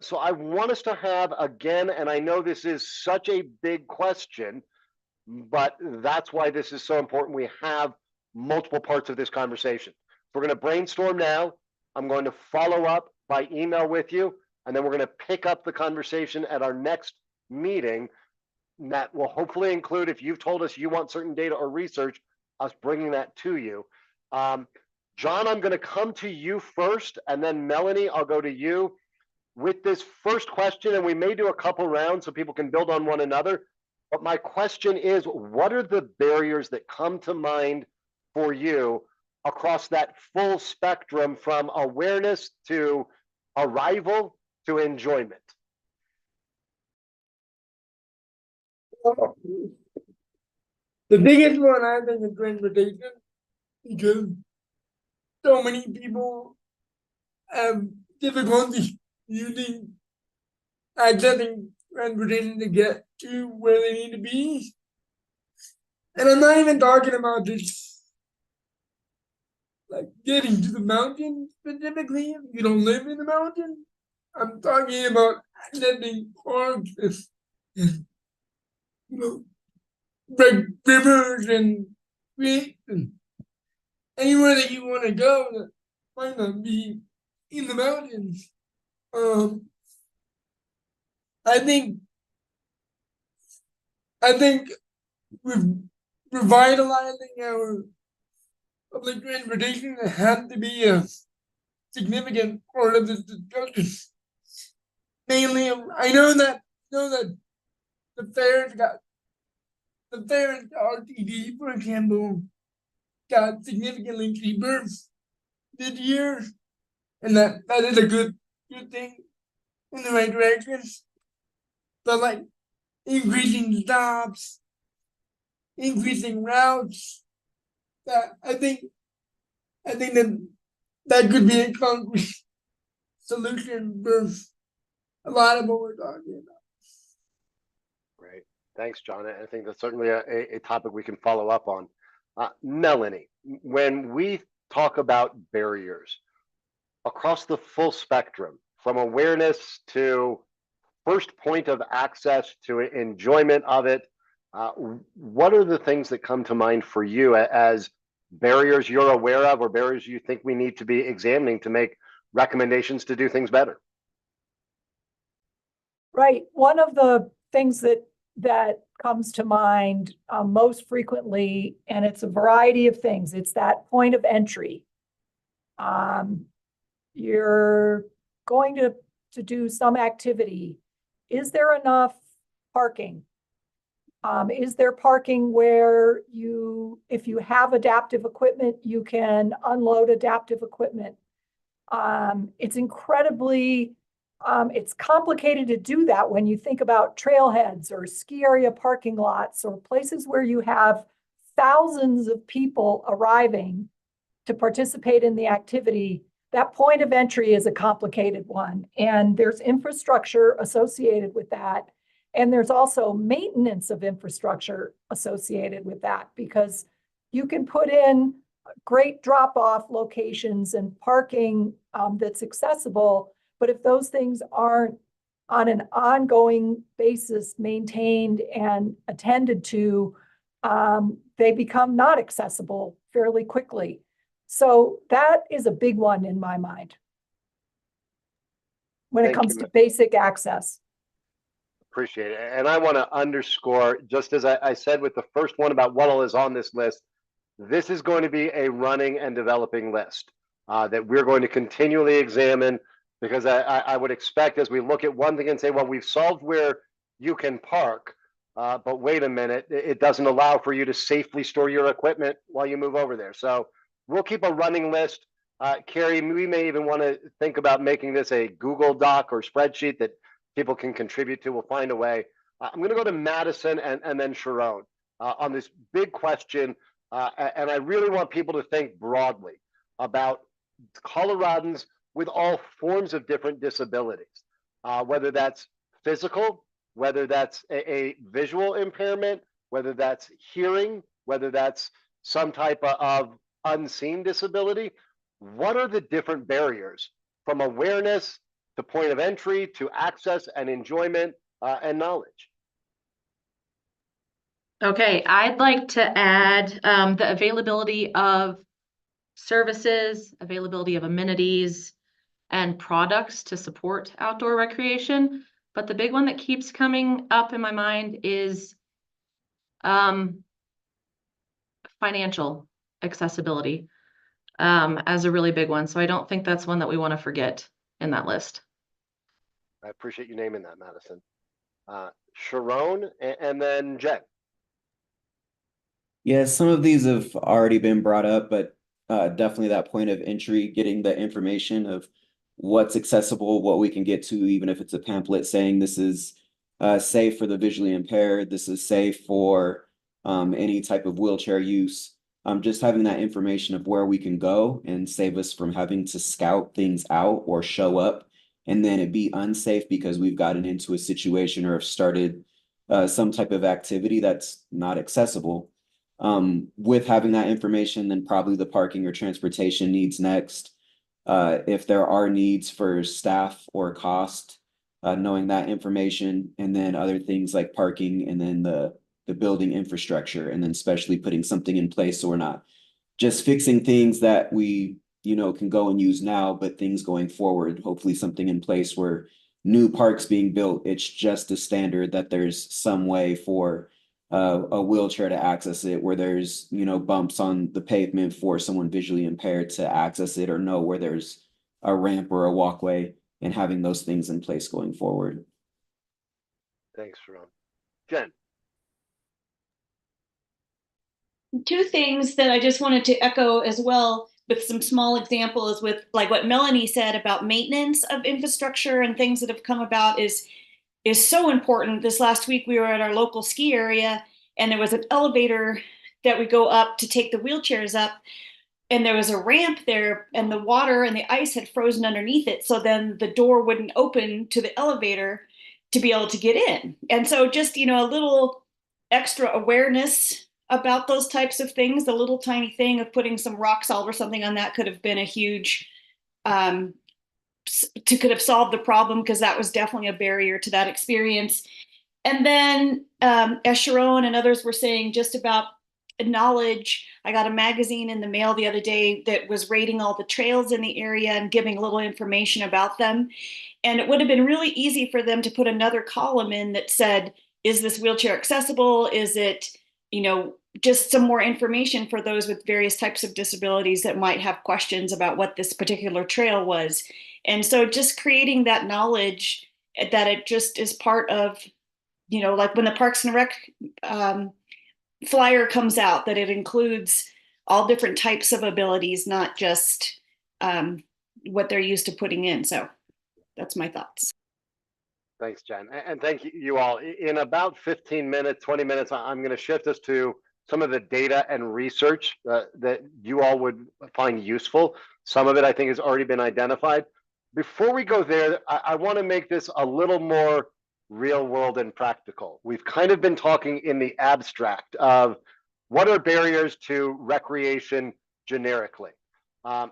So I want us to have, again, and I know this is such a big question, but that's why this is so important. We have multiple parts of this conversation. We're going to brainstorm now. I'm going to follow up by email with you, and then we're going to pick up the conversation at our next meeting. That will hopefully include, if you've told us you want certain data or research, us bringing that to you. John, I'm going to come to you first, and then Melanie, I'll go to you with this first question, and we may do a couple rounds so people can build on one another. But my question is, what are the barriers that come to mind for you across that full spectrum from awareness to arrival to enjoyment? The biggest one I think is transportation, because so many people have difficulty using accessing transportation to get to where they need to be. And I'm not even talking about just like getting to the mountain specifically if you don't live in the mountain. I'm talking about accessing parks and like rivers and creeks and anywhere that you want to go that might not be in the mountains. I think with revitalizing our public transportation has to be a significant part of this discussion. Mainly, I know that the fares RTD, for example, got significantly cheaper this year, and that is a good thing in the right direction. But like increasing stops, increasing routes, that I think that could be a concrete solution for a lot of what we're talking about. Great. Thanks, John. I think that's certainly a topic we can follow up on. Melanie, when we talk about barriers across the full spectrum, from awareness to first point of access to enjoyment of it, what are the things that come to mind for you as barriers you're aware of, or barriers you think we need to be examining to make recommendations to do things better? Right. One of the things that that comes to mind most frequently, and it's a variety of things. It's that point of entry. You're going to do some activity. Is there enough parking? Is there parking where if you have adaptive equipment, you can unload adaptive equipment? It's incredibly, it's complicated to do that when you think about trailheads or ski area parking lots or places where you have thousands of people arriving to participate in the activity. That point of entry is a complicated one, and there's infrastructure associated with that. And there's also maintenance of infrastructure associated with that, because you can put in great drop-off locations and parking that's accessible, but if those things aren't on an ongoing basis maintained and attended to, they become not accessible fairly quickly. So that is a big one in my mind when it comes to basic access. Appreciate it. And I want to underscore, just as I said with the first one about what all is on this list, this is going to be a running and developing list that we're going to continually examine, because I would expect as we look at one thing and say, well, we've solved where you can park, but wait a minute, it doesn't allow for you to safely store your equipment while you move over there. So we'll keep a running list. Carrie, we may even want to think about making this a Google Doc or spreadsheet that people can contribute to. We'll find a way. I'm going to go to Madison and then Sharon on this big question. And I really want people to think broadly about Coloradans with all forms of different disabilities, whether that's physical, whether that's a visual impairment, whether that's hearing, whether that's some type of unseen disability. What are the different barriers from awareness to point of entry, to access and enjoyment and knowledge? Okay, I'd like to add the availability of services, availability of amenities, and products to support outdoor recreation. But the big one that keeps coming up in my mind is financial accessibility as a really big one. So I don't think that's one that we want to forget in that list. I appreciate you naming that, Madison. Sharon and then Jen. Yeah, some of these have already been brought up, but definitely that point of entry, getting the information of what's accessible, what we can get to, even if it's a pamphlet saying this is safe for the visually impaired, this is safe for any type of wheelchair use. Just having that information of where we can go and save us from having to scout things out or show up and then it be unsafe because we've gotten into a situation or have started some type of activity that's not accessible. With having that information, then probably the parking or transportation needs next. If there are needs for staff or cost, knowing that information, and then other things like parking, and then the building infrastructure, and then especially putting something in place so we're not just fixing things that we can go and use now, but things going forward, hopefully something in place where new parks being built, it's just a standard that there's some way for a wheelchair to access it, where there's bumps on the pavement for someone visually impaired to access it, or know where there's a ramp or a walkway, and having those things in place going forward. Thanks, Sharon. Jen. Two things that I just wanted to echo as well, with some small examples, with like what Melanie said about maintenance of infrastructure and things that have come about is so important. This last week we were at our local ski area, and there was an elevator that we go up to take the wheelchairs up, and there was a ramp there, and the water and the ice had frozen underneath it, so then the door wouldn't open to the elevator to be able to get in. And so just a little extra awareness about those types of things. The little tiny thing of putting some rock salt or something on that could have been a huge could have solved the problem, because that was definitely a barrier to that experience. And then as Sharon and others were saying, just about knowledge, I got a magazine in the mail the other day that was rating all the trails in the area and giving a little information about them. And it would have been really easy for them to put another column in that said, is this wheelchair accessible? Is it, just some more information for those with various types of disabilities that might have questions about what this particular trail was. And so just creating that knowledge that it just is part of, like when the Parks and Rec flyer comes out, that it includes all different types of abilities, not just what they're used to putting in. So that's my thoughts. Thanks, Jen. And thank you all. In about 15 minutes, 20 minutes, I'm going to shift us to some of the data and research that you all would find useful. Some of it I think has already been identified. Before we go there, I want to make this a little more real world and practical. We've kind of been talking in the abstract of what are barriers to recreation generically.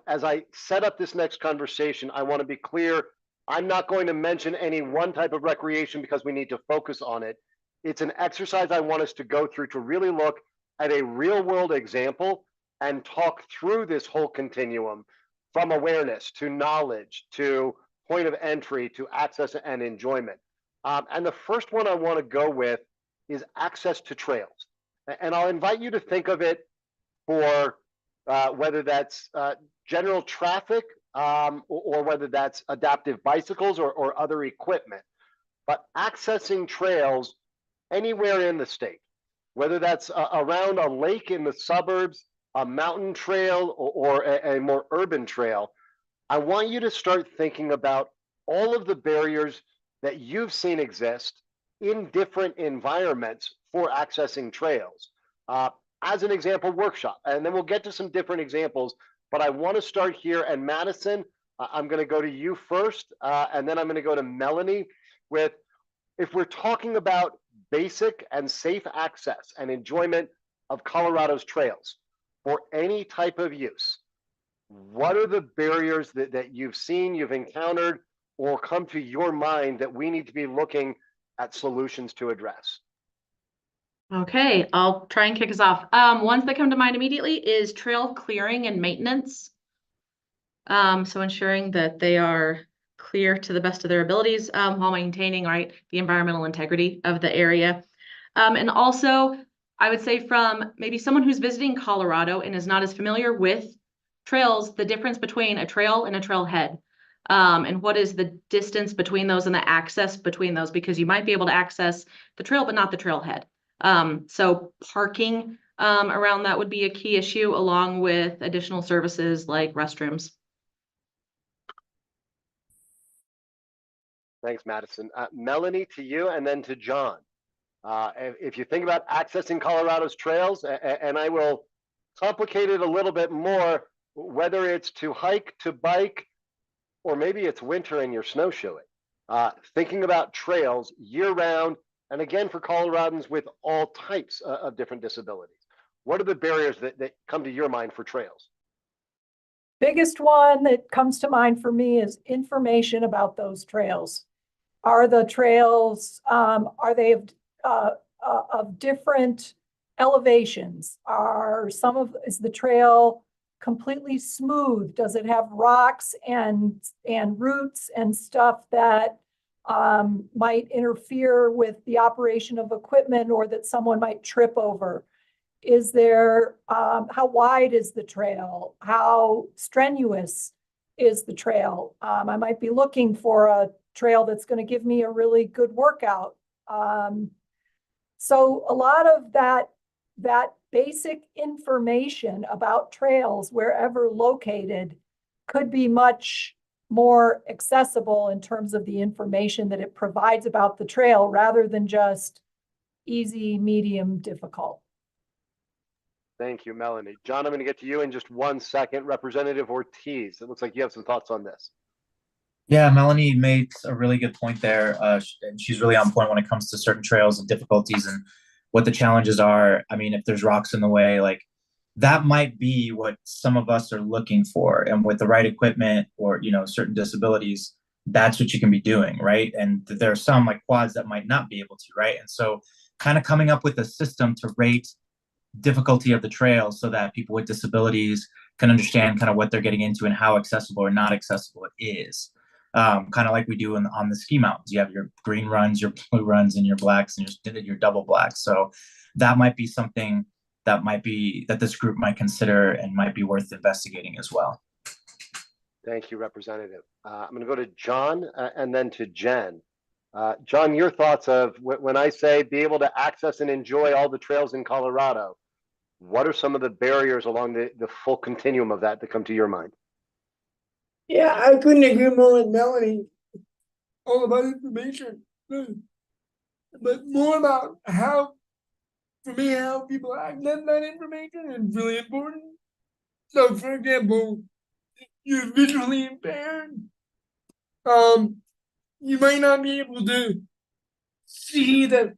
As I set up this next conversation, I want to be clear. I'm not going to mention any one type of recreation because we need to focus on it. It's an exercise I want us to go through to really look at a real world example and talk through this whole continuum from awareness to knowledge to point of entry to access and enjoyment. And the first one I want to go with is access to trails. And I'll invite you to think of it for whether that's general traffic or whether that's adaptive bicycles or other equipment. But accessing trails anywhere in the state, whether that's around a lake in the suburbs, a mountain trail, or a more urban trail, I want you to start thinking about all of the barriers that you've seen exist in different environments for accessing trails. As an example, workshop, and then we'll get to some different examples, but I want to start here. And Madison, I'm going to go to you first, and then I'm going to go to Melanie with, if we're talking about basic and safe access and enjoyment of Colorado's trails for any type of use, what are the barriers that you've seen, you've encountered, or come to your mind that we need to be looking at solutions to address? Okay, I'll try and kick us off. Ones that come to mind immediately is trail clearing and maintenance. So ensuring that they are clear to the best of their abilities while maintaining, right, the environmental integrity of the area. And also, I would say from maybe someone who's visiting Colorado and is not as familiar with trails, the difference between a trail and a trailhead. And what is the distance between those and the access between those, because you might be able to access the trail, but not the trailhead. So parking around that would be a key issue, along with additional services like restrooms. Thanks, Madison. Melanie, to you, and then to John. If you think about accessing Colorado's trails, and I will complicate it a little bit more, whether it's to hike, to bike, or maybe it's winter and you're snowshoeing, thinking about trails year round, and again, for Coloradans with all types of different disabilities. What are the barriers that come to your mind for trails? Biggest one that comes to mind for me is information about those trails. Are the trails, are they of different elevations? Is the trail completely smooth? Does it have rocks and roots and stuff that might interfere with the operation of equipment or that someone might trip over? Is there, how wide is the trail? How strenuous is the trail? I might be looking for a trail that's going to give me a really good workout. So a lot of that basic information about trails wherever located could be much more accessible in terms of the information that it provides about the trail rather than just easy, medium, difficult. Thank you, Melanie. John, I'm going to get to you in just 1 second. Representative Ortiz, it looks like you have some thoughts on this. Yeah, Melanie makes a really good point there. And she's really on point when it comes to certain trails and difficulties and what the challenges are. I mean, if there's rocks in the way, like that might be what some of us are looking for. And with the right equipment or, certain disabilities, that's what you can be doing, right? And there are some like quads that might not be able to, right? And so kind of coming up with a system to rate difficulty of the trail so that people with disabilities can understand kind of what they're getting into and how accessible or not accessible it is. kind of like we do on the ski mountains. You have your green runs, your blue runs, and your blacks, and your double blacks. So that might be something that this group might consider and might be worth investigating as well. Thank you, Representative. I'm going to go to John and then to Jen. John, your thoughts of when I say be able to access and enjoy all the trails in Colorado, what are some of the barriers along the full continuum of that come to your mind? Yeah, I couldn't agree more with Melanie. All about information, but more about how, for me, how people access that information is really important. So, for example, you're visually impaired. You might not be able to see the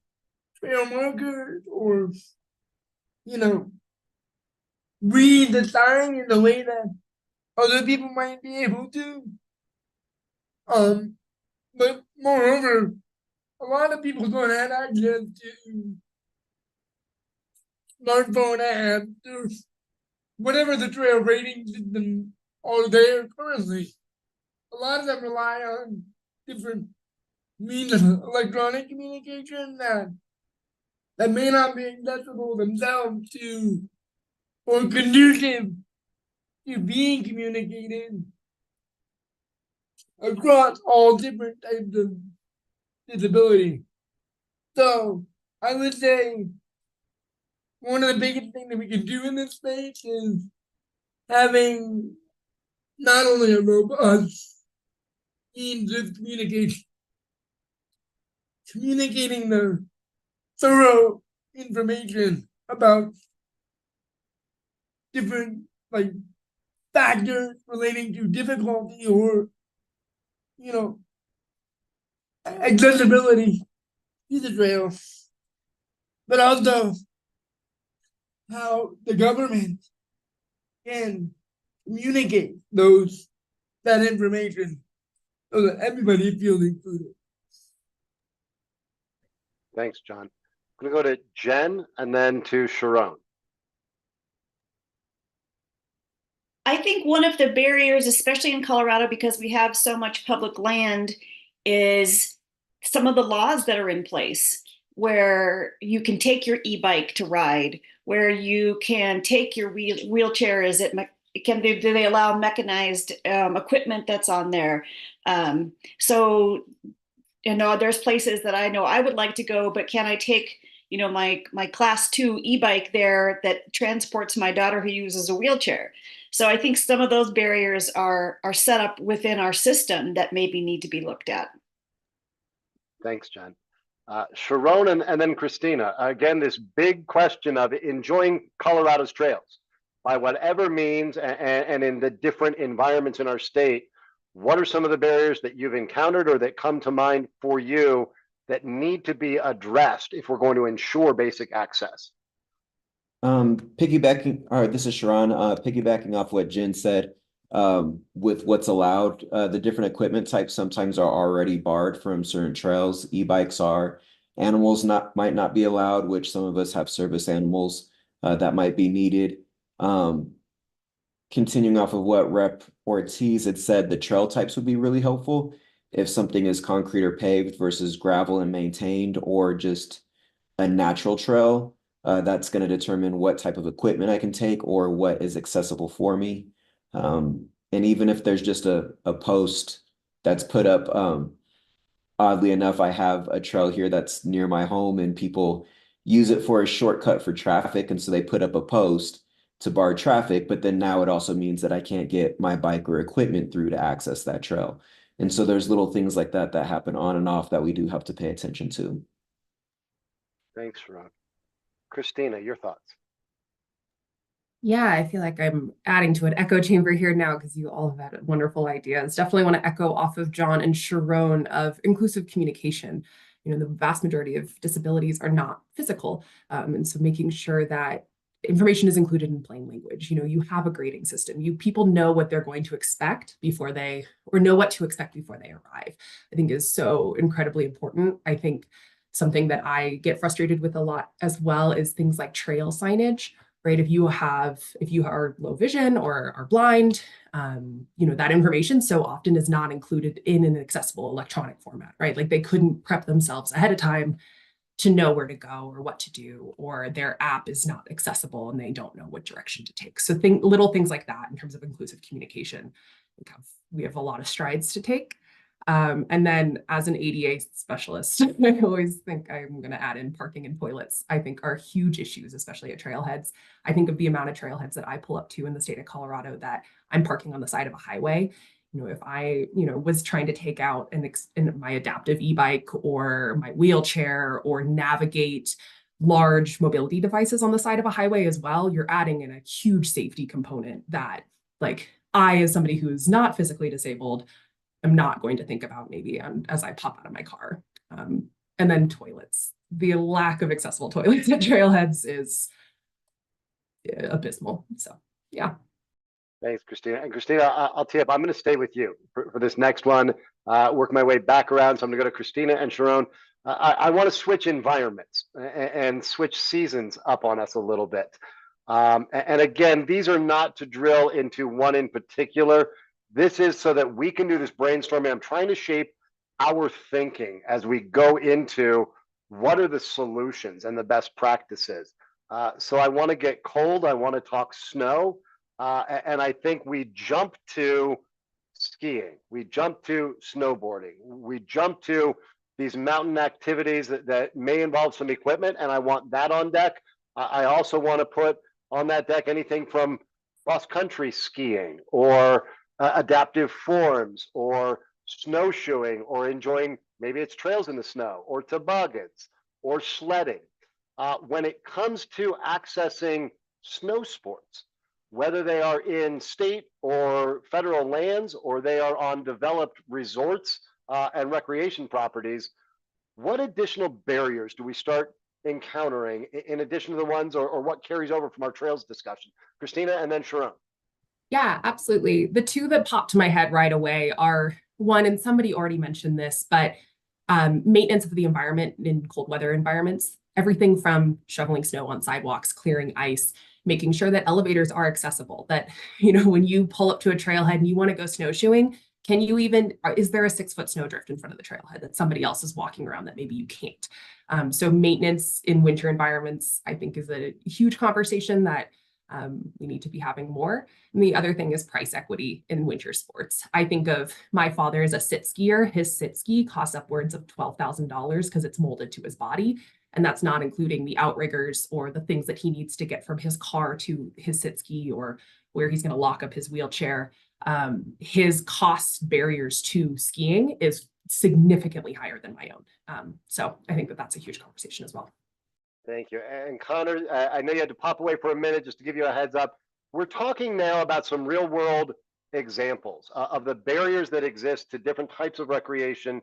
trail markers or, read the sign in the way that other people might be able to. But moreover, a lot of people don't have access to smartphone apps or whatever the trail rating system are there currently. A lot of them rely on different means of electronic communication that may not be accessible themselves to or conducive to being communicated across all different types of disability. So I would say one of the biggest things that we can do in this space is having not only a robust means of communicating the thorough information about different factors relating to difficulty or accessibility to the trail, but also how the government can communicate that information so that everybody feels included. Thanks, John. I'm going to go to Jen and then to Sharon. I think one of the barriers, especially in Colorado, because we have so much public land, is some of the laws that are in place where you can take your e-bike to ride, where you can take your wheelchair. Do they allow mechanized equipment that's on there? So, there's places that I know I would like to go, but can I take, my class 2 e-bike there that transports my daughter who uses a wheelchair? So I think some of those barriers are set up within our system that maybe need to be looked at. Thanks, Jen. Sharon and then Christina. Again, this big question of enjoying Colorado's trails by whatever means and in the different environments in our state. What are some of the barriers that you've encountered or that come to mind for you that need to be addressed if we're going to ensure basic access? This is Sharon, piggybacking off what Jen said, with what's allowed, the different equipment types sometimes are already barred from certain trails. E-bikes are. Animals might not be allowed, which some of us have service animals that might be needed. Continuing off of what Rep. Ortiz had said, the trail types would be really helpful if something is concrete or paved versus gravel and maintained, or just a natural trail. That's going to determine what type of equipment I can take or what is accessible for me. And even if there's just a post that's put up, oddly enough, I have a trail here that's near my home and people use it for a shortcut for traffic. And so they put up a post to bar traffic, but then now it also means that I can't get my bike or equipment through to access that trail. And so there's little things like that that happen on and off that we do have to pay attention to. Thanks, Sharon. Christina, your thoughts? Yeah, I feel like I'm adding to an echo chamber here now because you all have had wonderful ideas. Definitely want to echo off of John and Sharon of inclusive communication. The vast majority of disabilities are not physical. And so making sure that information is included in plain language. You have a grading system. People know what they're going to expect know what to expect before they arrive, I think is so incredibly important. I think something that I get frustrated with a lot as well is things like trail signage. right? If you are low vision or are blind, that information so often is not included in an accessible electronic format, right? Like they couldn't prep themselves ahead of time to know where to go or what to do, or their app is not accessible and they don't know what direction to take. So little things like that in terms of inclusive communication, we have a lot of strides to take. And then as an ADA specialist, I always think I'm going to add in parking and toilets, I think are huge issues, especially at trailheads. I think of the amount of trailheads that I pull up to in the state of Colorado that I'm parking on the side of a highway. If I, was trying to take out my adaptive e-bike or my wheelchair or navigate large mobility devices on the side of a highway as well, you're adding in a huge safety component that, like, I, as somebody who's not physically disabled, I'm not going to think about maybe as I pop out of my car. And then toilets. The lack of accessible toilets at trailheads is abysmal. So, yeah. Thanks, Christina. And Christina, I'll tee up. I'm going to stay with you for this next one, work my way back around. So I'm going to go to Christina and Sharon. I want to switch environments and switch seasons up on us a little bit. And again, these are not to drill into one in particular. This is so that we can do this brainstorming. I'm trying to shape our thinking as we go into what are the solutions and the best practices. So I want to get cold. I want to talk snow. And I think we jump to skiing. We jump to snowboarding. We jump to these mountain activities that may involve some equipment. And I want that on deck. I also want to put on that deck anything from cross-country skiing or adaptive forms or snowshoeing or enjoying, maybe it's trails in the snow or toboggans or sledding. When it comes to accessing snow sports, whether they are in state or federal lands or they are on developed resorts and recreation properties, what additional barriers do we start encountering in addition to the ones or what carries over from our trails discussion? Christina and then Sharon. Yeah, absolutely. The two that popped to my head right away are one, and somebody already mentioned this, but maintenance of the environment in cold weather environments, everything from shoveling snow on sidewalks, clearing ice, making sure that elevators are accessible, that, when you pull up to a trailhead and you want to go snowshoeing, is there a 6-foot snowdrift in front of the trailhead that somebody else is walking around that maybe you can't? So maintenance in winter environments, I think, is a huge conversation that we need to be having more. And the other thing is price equity in winter sports. I think of my father as a sit skier. His sit ski costs upwards of $12,000 because it's molded to his body. And that's not including the outriggers or the things that he needs to get from his car to his sit ski or where he's going to lock up his wheelchair. His cost barriers to skiing is significantly higher than my own. So I think that's a huge conversation as well. Thank you. And Connor, I know you had to pop away for a minute just to give you a heads up. We're talking now about some real world examples of the barriers that exist to different types of recreation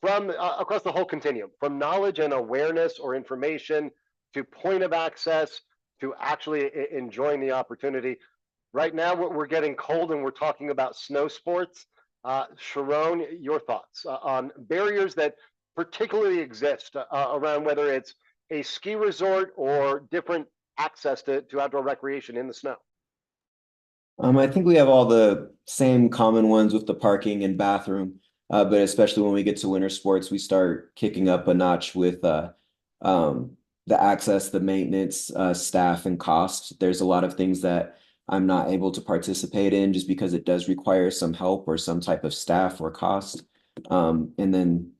from across the whole continuum, from knowledge and awareness or information to point of access to actually enjoying the opportunity. Right now, we're getting cold and we're talking about snow sports. Sharon, your thoughts on barriers that particularly exist around whether it's a ski resort or different access to outdoor recreation in the snow? I think we have all the same common ones with the parking and bathroom, but especially when we get to winter sports, we start kicking up a notch with the access, the maintenance, staff, and cost. There's a lot of things that I'm not able to participate in just because it does require some help or some type of staff or cost. And then,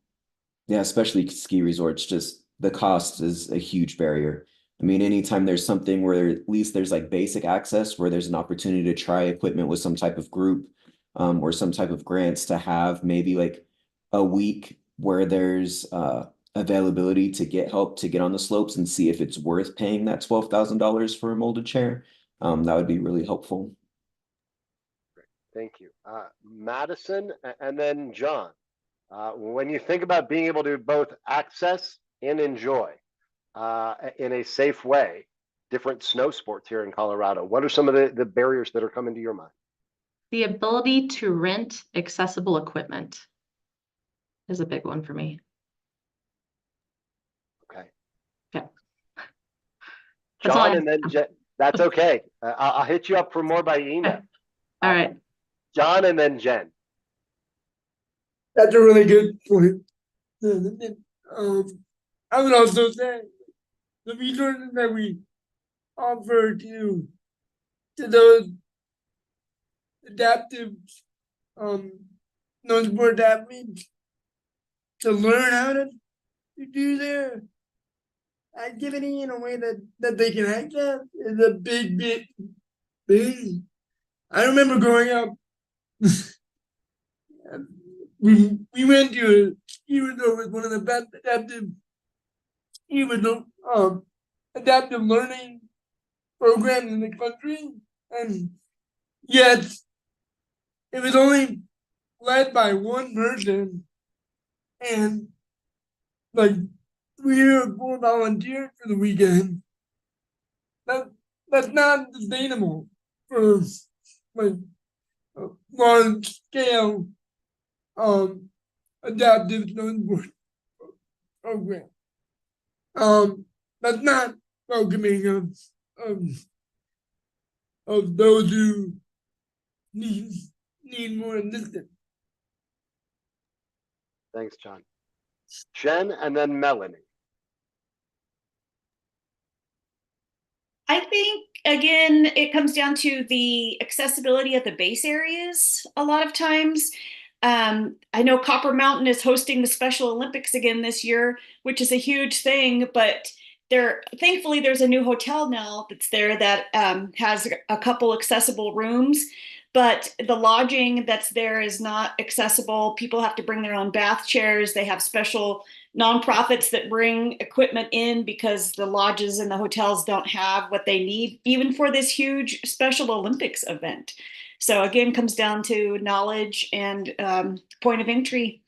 yeah, especially ski resorts, just the cost is a huge barrier. I mean, anytime there's something where at least there's like basic access, where there's an opportunity to try equipment with some type of group or some type of grants to have maybe like a week where there's availability to get help to get on the slopes and see if it's worth paying that $12,000 for a molded chair. That would be really helpful. Thank you. Madison and then John. When you think about being able to both access and enjoy in a safe way different snow sports here in Colorado, what are some of the barriers that are coming to your mind? The ability to rent accessible equipment is a big one for me. Okay. Yeah. John and then That's okay. I'll hit you up for more by email. All right. John and then Jen. That's a really good point. I would also say the resources that we offer to those adaptive non-sport athletes to learn how to do their activity in a way that they can access is a big thing. I remember growing up, we went to a ski resort with one of the best adaptive ski resort, adaptive learning programs in the country, and yet it was only led by one person, and like 3 or 4 volunteers for the weekend. That's not sustainable for like a large scale adaptive snowboard program. That's not welcoming of those who need more assistance. Thanks, John. Jen and then Melanie. I think, again, it comes down to the accessibility at the base areas a lot of times. I know Copper Mountain is hosting the Special Olympics again this year, which is a huge thing, but thankfully there's a new hotel now that's there that has a couple accessible rooms, but the lodging that's there is not accessible. People have to bring their own bath chairs. They have special nonprofits that bring equipment in because the lodges and the hotels don't have what they need, even for this huge Special Olympics event. So again, comes down to knowledge and point of entry.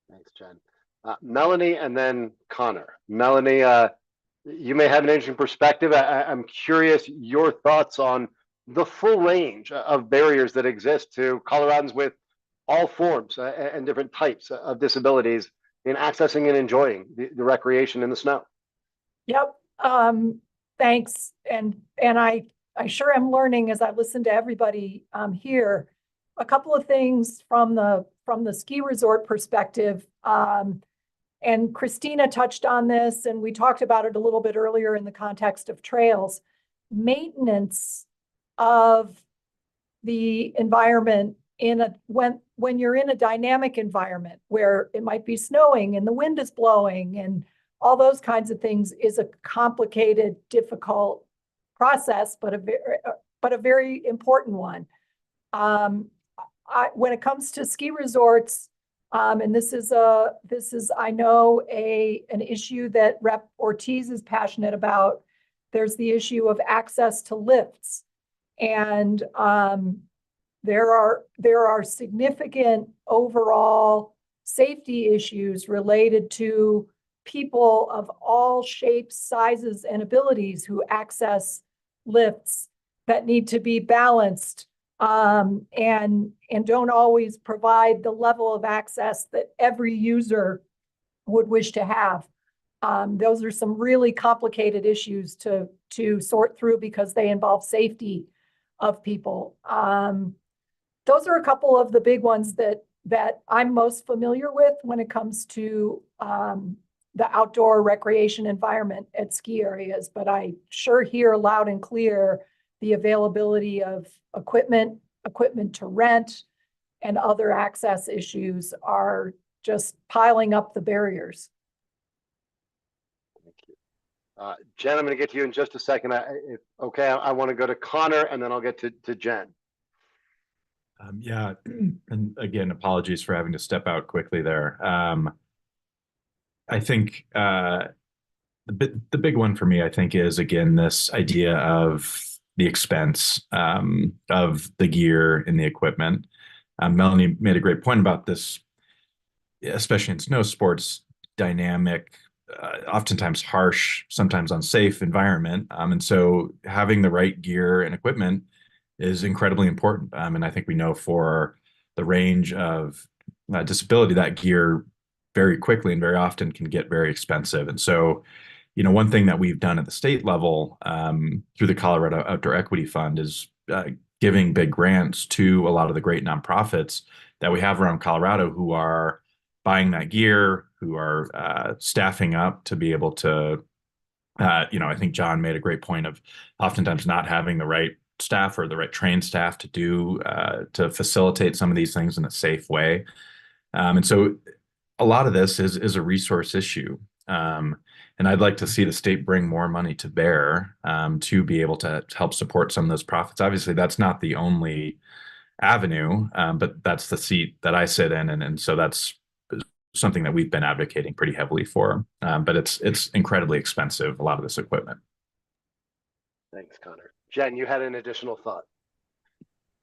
Thanks, Jen. Melanie and then Connor. Melanie, you may have an interesting perspective. I'm curious your thoughts on the full range of barriers that exist to Coloradans with all forms and different types of disabilities in accessing and enjoying the recreation in the snow. Yep. Thanks. And I sure am learning as I listen to everybody here. A couple of things from the ski resort perspective. And Christina touched on this, and we talked about it a little bit earlier in the context of trails. Maintenance of the environment when you're in a dynamic environment where it might be snowing and the wind is blowing and all those kinds of things is a complicated, difficult process, but a very important one. When it comes to ski resorts, and this is I know an issue that Rep. Ortiz is passionate about. There's the issue of access to lifts, and there are significant overall safety issues related to people of all shapes, sizes, and abilities who access lifts that need to be balanced and don't always provide the level of access that every user would wish to have. Those are some really complicated issues to sort through because they involve safety of people. Those are a couple of the big ones that I'm most familiar with when it comes to the outdoor recreation environment at ski areas, but I sure hear loud and clear the availability of equipment to rent, and other access issues are just piling up the barriers. Thank you. Jen, I'm going to get to you in just a second. If okay, I want to go to Connor and then I'll get to Jen. Yeah, and again, apologies for having to step out quickly there. I think the big one for me, I think, is again this idea of the expense of the gear and the equipment. Melanie made a great point about this, especially in snow sports, dynamic, oftentimes harsh, sometimes unsafe environment. And so having the right gear and equipment is incredibly important. And I think we know for the range of disability, that gear very quickly and very often can get very expensive. And so one thing that we've done at the state level through the Colorado Outdoor Equity Fund is giving big grants to a lot of the great nonprofits that we have around Colorado who are buying that gear, who are staffing up to be able to, I think John made a great point of oftentimes not having the right staff or the right trained staff to facilitate some of these things in a safe way. And so a lot of this is a resource issue. And I'd like to see the state bring more money to bear to be able to help support some of those profits. Obviously, that's not the only avenue, but that's the seat that I sit in. And so that's something that we've been advocating pretty heavily for. But it's incredibly expensive, a lot of this equipment. Thanks, Connor. Jen, you had an additional thought.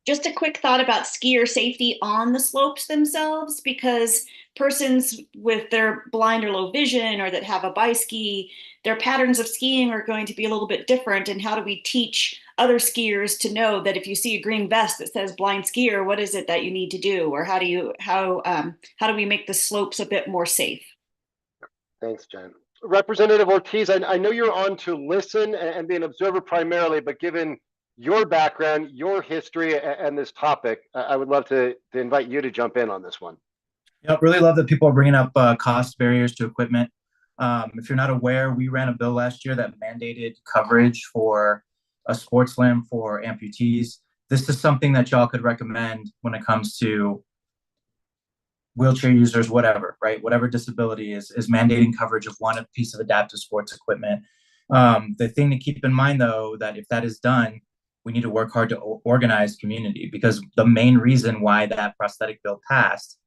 Just a quick thought about skier safety on the slopes themselves, because persons with their blind or low vision or that have a bi-ski, their patterns of skiing are going to be a little bit different. And how do we teach other skiers to know that if you see a green vest that says blind skier, what is it that you need to do? Or how do we make the slopes a bit more safe? Thanks, Jen. Representative Ortiz, I know you're on to listen and be an observer primarily, but given your background, your history, and this topic, I would love to invite you to jump in on this one. Yeah, really love that people are bringing up cost barriers to equipment. If you're not aware, we ran a bill last year that mandated coverage for a sports limb for amputees. This is something that y'all could recommend when it comes to wheelchair users, whatever, right? Whatever disability is mandating coverage of one piece of adaptive sports equipment. The thing to keep in mind, though, that if that is done, we need to work hard to organize community, because the main reason why that prosthetic bill passed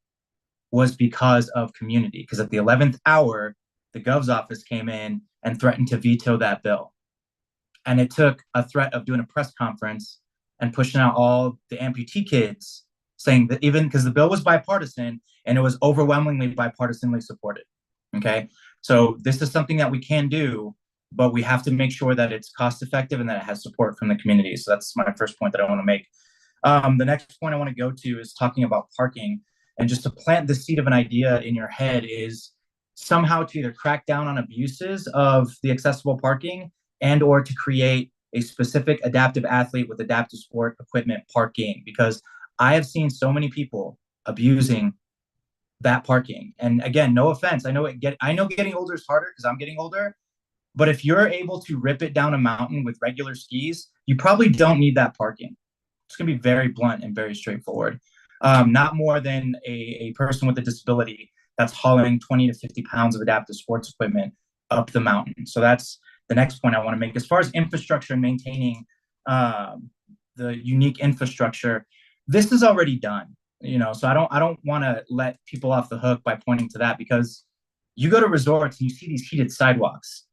was because of community. Because at the 11th hour, the Gov's office came in and threatened to veto that bill. And it took a threat of doing a press conference and pushing out all the amputee kids, saying that even because the bill was bipartisan and it was overwhelmingly bipartisanly supported. Okay. So this is something that we can do, but we have to make sure that it's cost effective and that it has support from the community. So that's my first point that I want to make. The next point I want to go to is talking about parking. And just to plant the seed of an idea in your head is somehow to either crack down on abuses of the accessible parking and or to create a specific adaptive athlete with adaptive sport equipment parking, because I have seen so many people abusing that parking. And again, no offense. I know getting older is harder because I'm getting older. But if you're able to rip it down a mountain with regular skis, you probably don't need that parking. It's going to be very blunt and very straightforward. Not more than a person with a disability that's hauling 20 to 50 pounds of adaptive sports equipment up the mountain. So that's the next point I want to make. As far as infrastructure and maintaining the unique infrastructure, this is already done. So I don't want to let people off the hook by pointing to that, because you go to resorts and you see these heated sidewalks.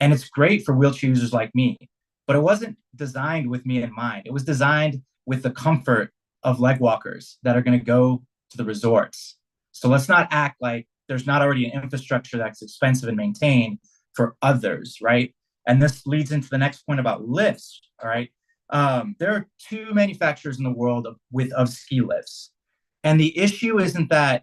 And it's great for wheelchair users like me, but it wasn't designed with me in mind. It was designed with the comfort of leg walkers that are going to go to the resorts. So let's not act like there's not already an infrastructure that's expensive and maintained for others, right? And this leads into the next point about lifts, all right? There are two manufacturers in the world of ski lifts. And the issue isn't that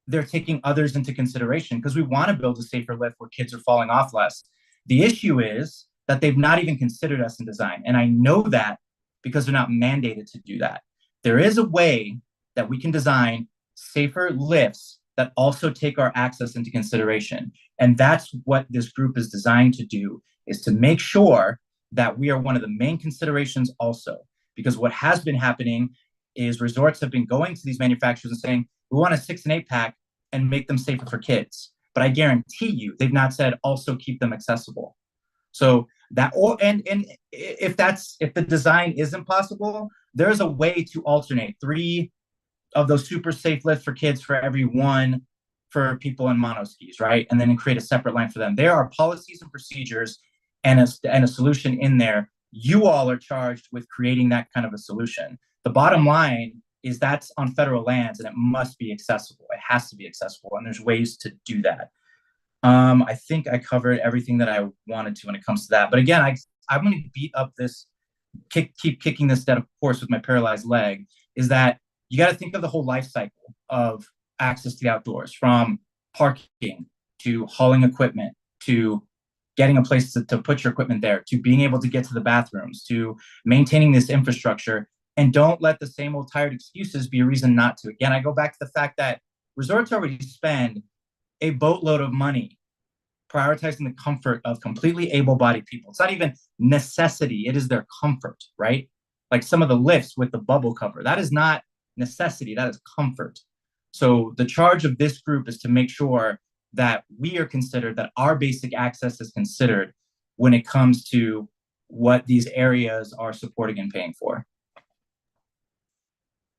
they're taking others into consideration, because we want to build a safer lift where kids are falling off less. The issue is that they've not even considered us in design. And I know that because they're not mandated to do that. There is a way that we can design safer lifts that also take our access into consideration. And that's what this group is designed to do, is to make sure that we are one of the main considerations also. Because what has been happening is resorts have been going to these manufacturers and saying, we want a 6 and 8 pack and make them safer for kids. But I guarantee you, they've not said also keep them accessible. So that, and if the design isn't possible, there's a way to alternate 3 of those super safe lifts for kids for every 1 for people in monoskis, right? And then create a separate line for them. There are policies and procedures and a solution in there. You all are charged with creating that kind of a solution. The bottom line is that's on federal lands and it must be accessible. It has to be accessible, and there's ways to do that. I think I covered everything that I wanted to when it comes to that. But again, I'm going to beat up this, keep kicking this dead horse with my paralyzed leg, is that you got to think of the whole life cycle of access to the outdoors, from parking to hauling equipment to getting a place to put your equipment there, to being able to get to the bathrooms, to maintaining this infrastructure. And don't let the same old tired excuses be a reason not to. Again, I go back to the fact that resorts already spend a boatload of money prioritizing the comfort of completely able-bodied people. It's not even necessity, it is their comfort, right? Like some of the lifts with the bubble cover, that is not necessity, that is comfort. So the charge of this group is to make sure that we are considered, that our basic access is considered when it comes to what these areas are supporting and paying for.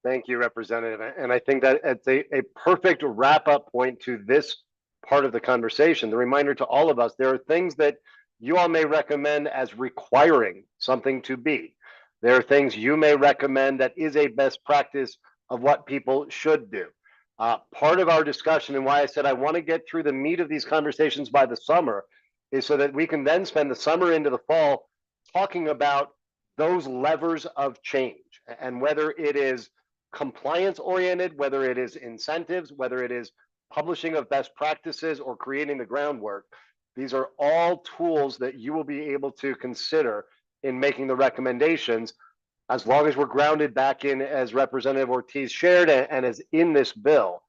Thank you, Representative. And I think that it's a perfect wrap-up point to this part of the conversation. The reminder to all of us, there are things that you all may recommend as requiring something to be. There are things you may recommend that is a best practice of what people should do. Part of our discussion and why I said I want to get through the meat of these conversations by the summer is so that we can then spend the summer into the fall talking about those levers of change, and whether it is compliance oriented, whether it is incentives, whether it is publishing of best practices or creating the groundwork. These are all tools that you will be able to consider in making the recommendations, as long as we're grounded back in, as Representative Ortiz shared, and as in this bill,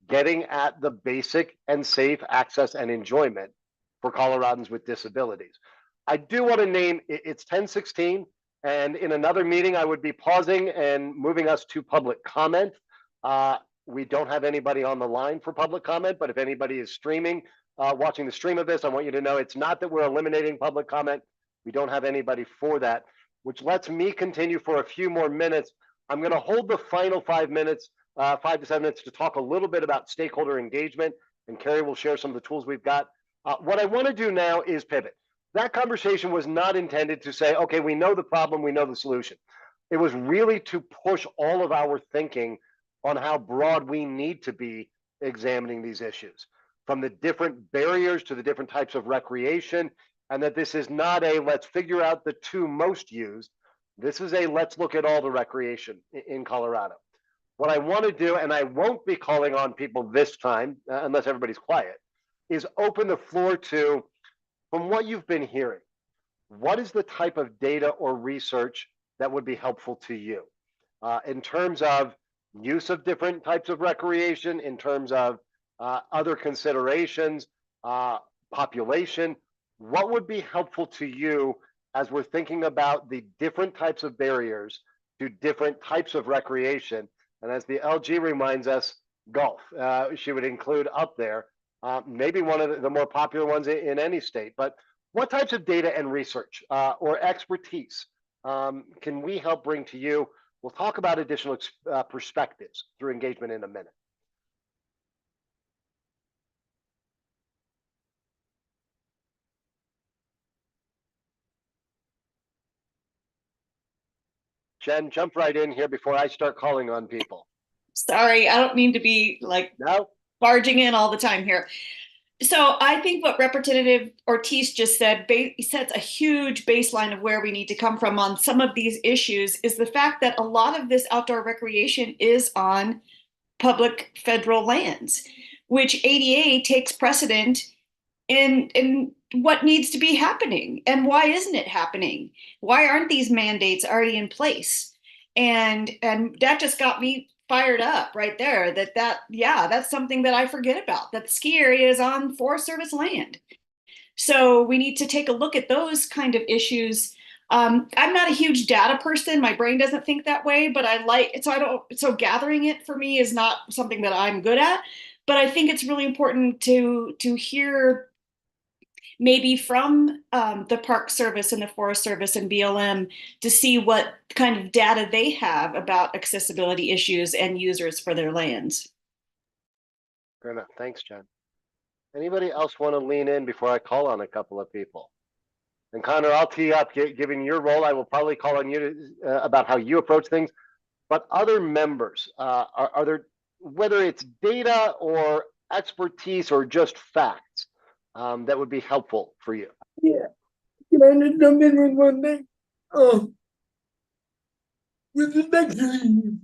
getting at the basic and safe access and enjoyment for Coloradans with disabilities. I do want to name, it's 10:16, and in another meeting, I would be pausing and moving us to public comment. We don't have anybody on the line for public comment, but if anybody is streaming, watching the stream of this, I want you to know it's not that we're eliminating public comment. We don't have anybody for that, which lets me continue for a few more minutes. I'm going to hold the final 5 minutes, 5 to 7 minutes, to talk a little bit about stakeholder engagement, and Carrie will share some of the tools we've got. What I want to do now is pivot. That conversation was not intended to say, okay, we know the problem, we know the solution. It was really to push all of our thinking on how broad we need to be examining these issues, from the different barriers to the different types of recreation, and that this is not a let's figure out the two most used. This is a let's look at all the recreation in Colorado. What I want to do, and I won't be calling on people this time, unless everybody's quiet, is open the floor to, from what you've been hearing, what is the type of data or research that would be helpful to you in terms of use of different types of recreation, in terms of other considerations, population? What would be helpful to you as we're thinking about the different types of barriers to different types of recreation? And as the LG reminds us, golf, she would include up there, maybe one of the more popular ones in any state. But what types of data and research or expertise can we help bring to you? We'll talk about additional perspectives through engagement in a minute. Jen, jump right in here before I start calling on people. Sorry, I don't mean to be like barging in all the time here. So I think what Representative Ortiz just said sets a huge baseline of where we need to come from on some of these issues, is the fact that a lot of this outdoor recreation is on public federal lands, which ADA takes precedent in what needs to be happening. And why isn't it happening? Why aren't these mandates already in place? And that just got me fired up right there, that's something that I forget about, that the ski area is on Forest Service land. So we need to take a look at those kind of issues. I'm not a huge data person. My brain doesn't think that way, but so gathering it for me is not something that I'm good at, but I think it's really important to hear maybe from the Park Service and the Forest Service and BLM to see what kind of data they have about accessibility issues and users for their lands. Fair enough. Thanks, Jen. Anybody else want to lean in before I call on a couple of people? And Connor, I'll tee up, given your role, I will probably call on you about how you approach things. But other members, are there, whether it's data or expertise or just facts, that would be helpful for you? Yeah. Can I just jump in with one thing? With respect to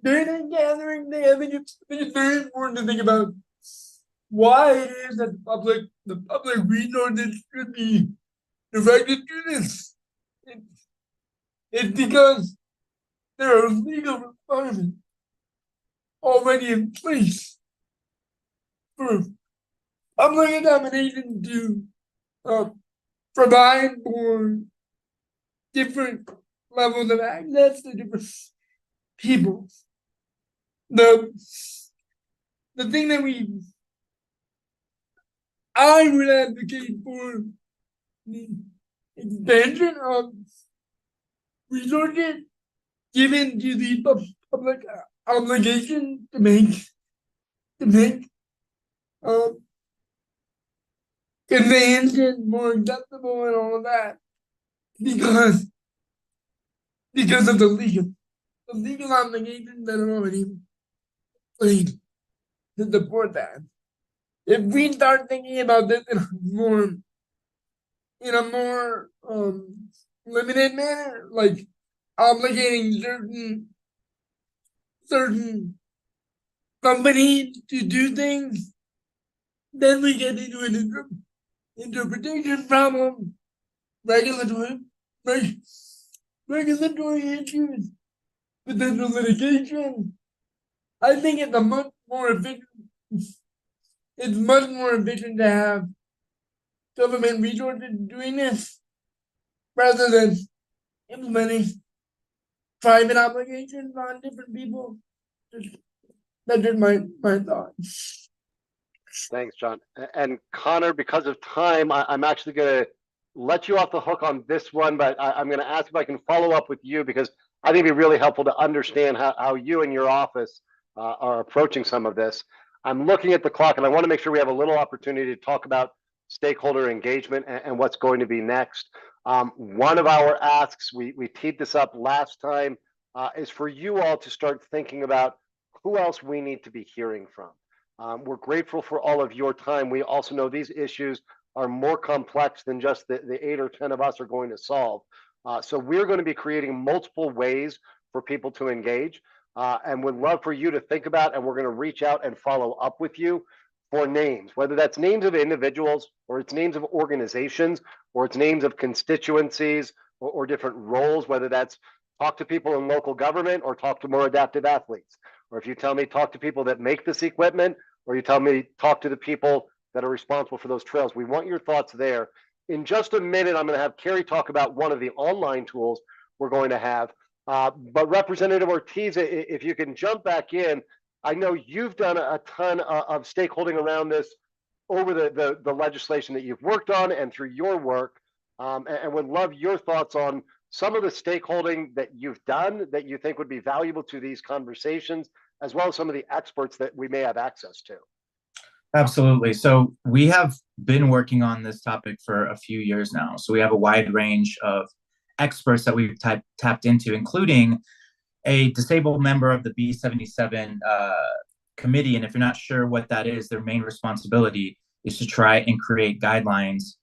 data gathering thing, I think it's very important to think about why it is that the public resources should be directed to this. It's because there are legal requirements already in place for public accommodation to provide for different levels of access to different people. The thing that I would advocate for the expansion of resources given to the public obligation to make conveyances more acceptable and all of that because of the legal obligations that are already played to support that. If we start thinking about this in a more limited manner, like obligating certain companies to do things, then we get into an interpretation problem, regulatory issues, potential litigation. I think it's much more efficient to have government resources doing this rather than implementing private obligations on different people. That's just my thought. Thanks, John. And Connor, because of time, I'm actually going to let you off the hook on this one, but I'm going to ask if I can follow up with you because I think it'd be really helpful to understand how you and your office are approaching some of this. I'm looking at the clock and I want to make sure we have a little opportunity to talk about stakeholder engagement and what's going to be next. One of our asks, we teed this up last time, is for you all to start thinking about who else we need to be hearing from. We're grateful for all of your time. We also know these issues are more complex than just the 8 or 10 of us are going to solve. So we're going to be creating multiple ways for people to engage and would love for you to think about, and we're going to reach out and follow up with you for names, whether that's names of individuals or it's names of organizations or it's names of constituencies or different roles, whether that's talk to people in local government or talk to more adaptive athletes. Or if you tell me talk to people that make this equipment, or you tell me talk to the people that are responsible for those trails. We want your thoughts there. In just a minute, I'm going to have Carrie talk about one of the online tools we're going to have. But Representative Ortiz, if you can jump back in, I know you've done a ton of stakeholding around this over the legislation that you've worked on and through your work, and would love your thoughts on some of the stakeholding that you've done that you think would be valuable to these conversations, as well as some of the experts that we may have access to. Absolutely. So we have been working on this topic for a few years now. So we have a wide range of experts that we've tapped into, including a disabled member of the B77 committee. And if you're not sure what that is, their main responsibility is to try and create guidelines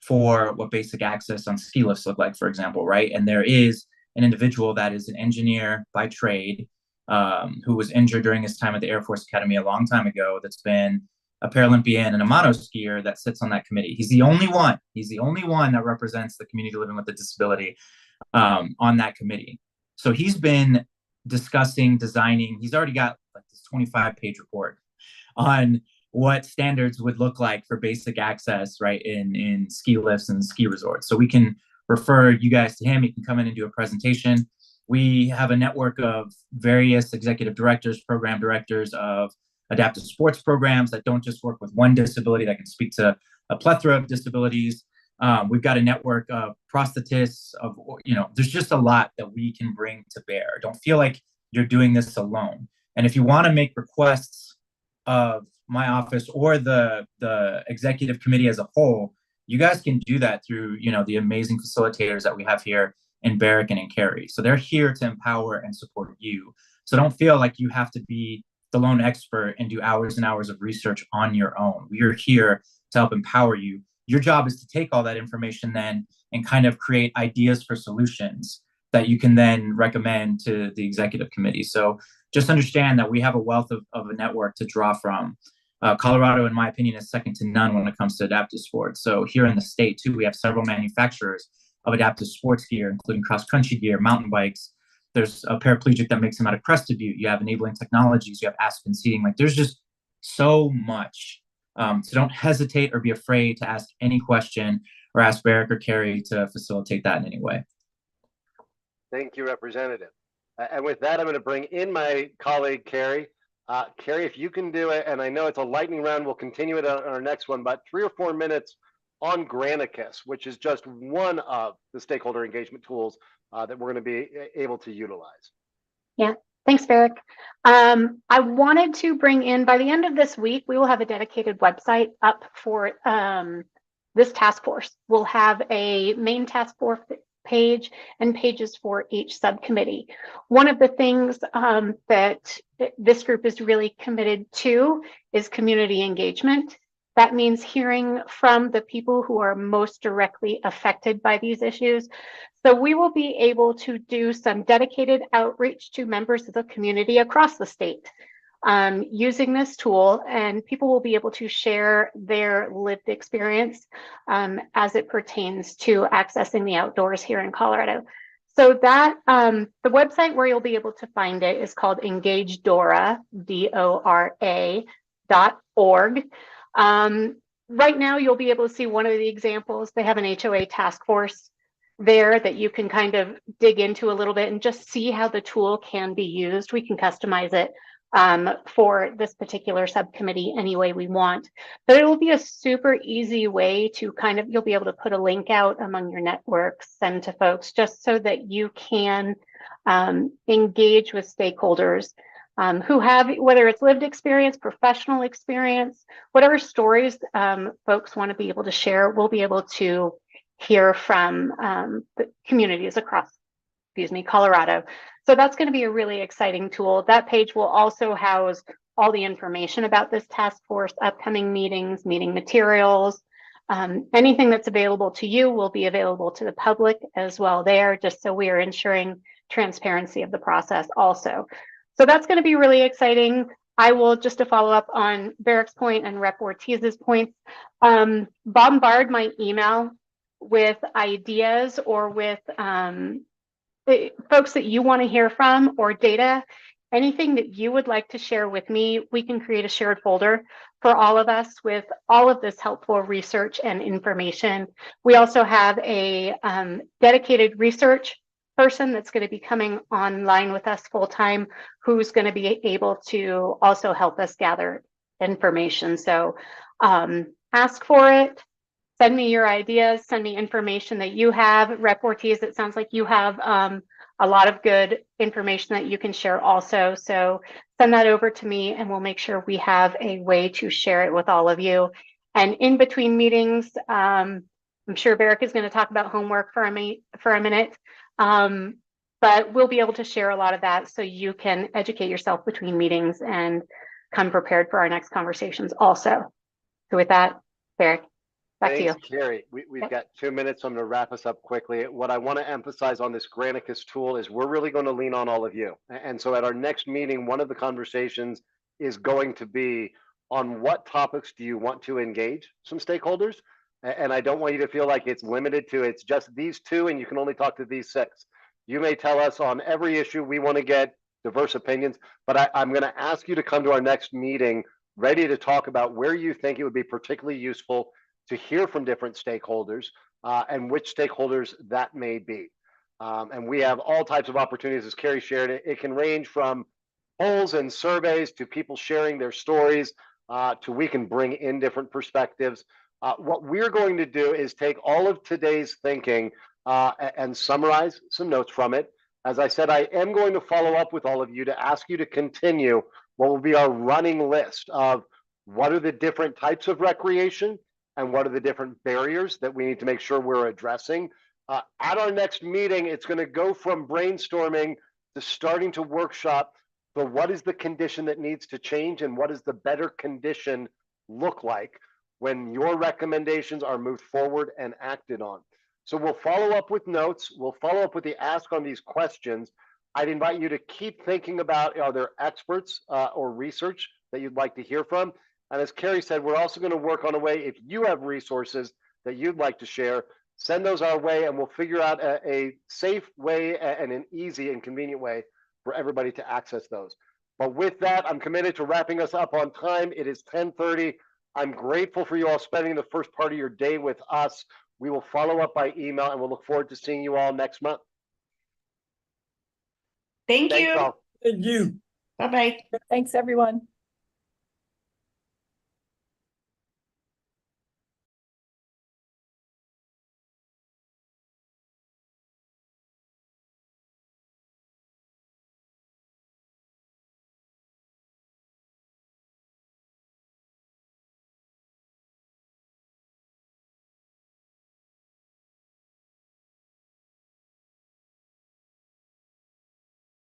for what basic access on ski lifts look like, for example, right? And there is an individual that is an engineer by trade who was injured during his time at the Air Force Academy a long time ago that's been a Paralympian and a mono skier that sits on that committee. He's the only one that represents the community living with a disability on that committee. So he's been discussing, designing, he's already got like this 25-page report on what standards would look like for basic access, right, in ski lifts and ski resorts. So we can refer you guys to him. He can come in and do a presentation. We have a network of various executive directors, program directors of adaptive sports programs that don't just work with one disability, that can speak to a plethora of disabilities. We've got a network of prosthetists, there's just a lot that we can bring to bear. Don't feel like you're doing this alone. And if you want to make requests of my office or the executive committee as a whole, you guys can do that through, the amazing facilitators that we have here in Barrick and in Cary. So they're here to empower and support you. So don't feel like you have to be the lone expert and do hours and hours of research on your own. We are here to help empower you. Your job is to take all that information then and kind of create ideas for solutions that you can then recommend to the executive committee. So just understand that we have a wealth of a network to draw from. Colorado, in my opinion, is second to none when it comes to adaptive sports. So here in the state too, we have several manufacturers of adaptive sports gear, including cross-country gear, mountain bikes. There's a paraplegic that makes them out of Crested Butte. You have Enabling Technologies, you have Aspen Seating. Like there's just so much. So don't hesitate or be afraid to ask any question or ask Barrick or Carrie to facilitate that in any way. Thank you, Representative. And with that, I'm going to bring in my colleague, Carrie. Carrie, if you can do it, and I know it's a lightning round, we'll continue it on our next one, but 3 or 4 minutes on Granicus, which is just one of the stakeholder engagement tools that we're going to be able to utilize. Yeah, thanks, Barrick. I wanted to bring in, by the end of this week, we will have a dedicated website up for this task force. We'll have a main task force page and pages for each subcommittee. One of the things that this group is really committed to is community engagement. That means hearing from the people who are most directly affected by these issues. So we will be able to do some dedicated outreach to members of the community across the state using this tool, and people will be able to share their lived experience as it pertains to accessing the outdoors here in Colorado. So that the website where you'll be able to find it is called EngageDora, DORA.org. Right now, you'll be able to see one of the examples. They have an HOA task force there that you can kind of dig into a little bit and just see how the tool can be used. We can customize it for this particular subcommittee any way we want, but it will be a super easy way to kind of, you'll be able to put a link out among your networks, send to folks, just so that you can engage with stakeholders who have, whether it's lived experience, professional experience, whatever stories folks want to be able to share, we'll be able to hear from the communities across, Colorado. So that's going to be a really exciting tool. That page will also house all the information about this task force, upcoming meetings, meeting materials, anything that's available to you will be available to the public as well there, just so we are ensuring transparency of the process also. So that's going to be really exciting. I will, just to follow up on Barrick's point and Rep Ortiz's points, bombard my email with ideas or with folks that you want to hear from or data, anything that you would like to share with me. We can create a shared folder for all of us with all of this helpful research and information. We also have a dedicated research person that's going to be coming online with us full time, who's going to be able to also help us gather information. So ask for it. Send me your ideas, send me information that you have. Rep Ortiz, it sounds like you have a lot of good information that you can share also. So send that over to me and we'll make sure we have a way to share it with all of you. And in between meetings, I'm sure Barrick is going to talk about homework for a minute, but we'll be able to share a lot of that so you can educate yourself between meetings and come prepared for our next conversations also. So with that, Barrick. Back to you. Thanks, Carrie. We've got 2 minutes, so I'm going to wrap us up quickly. What I want to emphasize on this Granicus tool is we're really going to lean on all of you. And so at our next meeting, one of the conversations is going to be on what topics do you want to engage some stakeholders? And I don't want you to feel like it's limited to it's just these 2 and you can only talk to these 6. You may tell us on every issue we want to get diverse opinions, but I'm going to ask you to come to our next meeting ready to talk about where you think it would be particularly useful to hear from different stakeholders and which stakeholders that may be. And we have all types of opportunities, as Carrie shared. It can range from polls and surveys to people sharing their stories to we can bring in different perspectives. What we're going to do is take all of today's thinking and summarize some notes from it. As I said, I am going to follow up with all of you to ask you to continue what will be our running list of what are the different types of recreation and what are the different barriers that we need to make sure we're addressing. At our next meeting, it's going to go from brainstorming to starting to workshop for what is the condition that needs to change and what does the better condition look like when your recommendations are moved forward and acted on. So we'll follow up with notes. We'll follow up with the ask on these questions. I'd invite you to keep thinking about, are there experts or research that you'd like to hear from? And as Carrie said, we're also going to work on a way, if you have resources that you'd like to share, send those our way and we'll figure out a safe way and an easy and convenient way for everybody to access those. But with that, I'm committed to wrapping us up on time. It is 10:30. I'm grateful for you all spending the first part of your day with us. We will follow up by email and we'll look forward to seeing you all next month. Thank Thanks you. all. Thank you. Bye-bye. Thanks, everyone.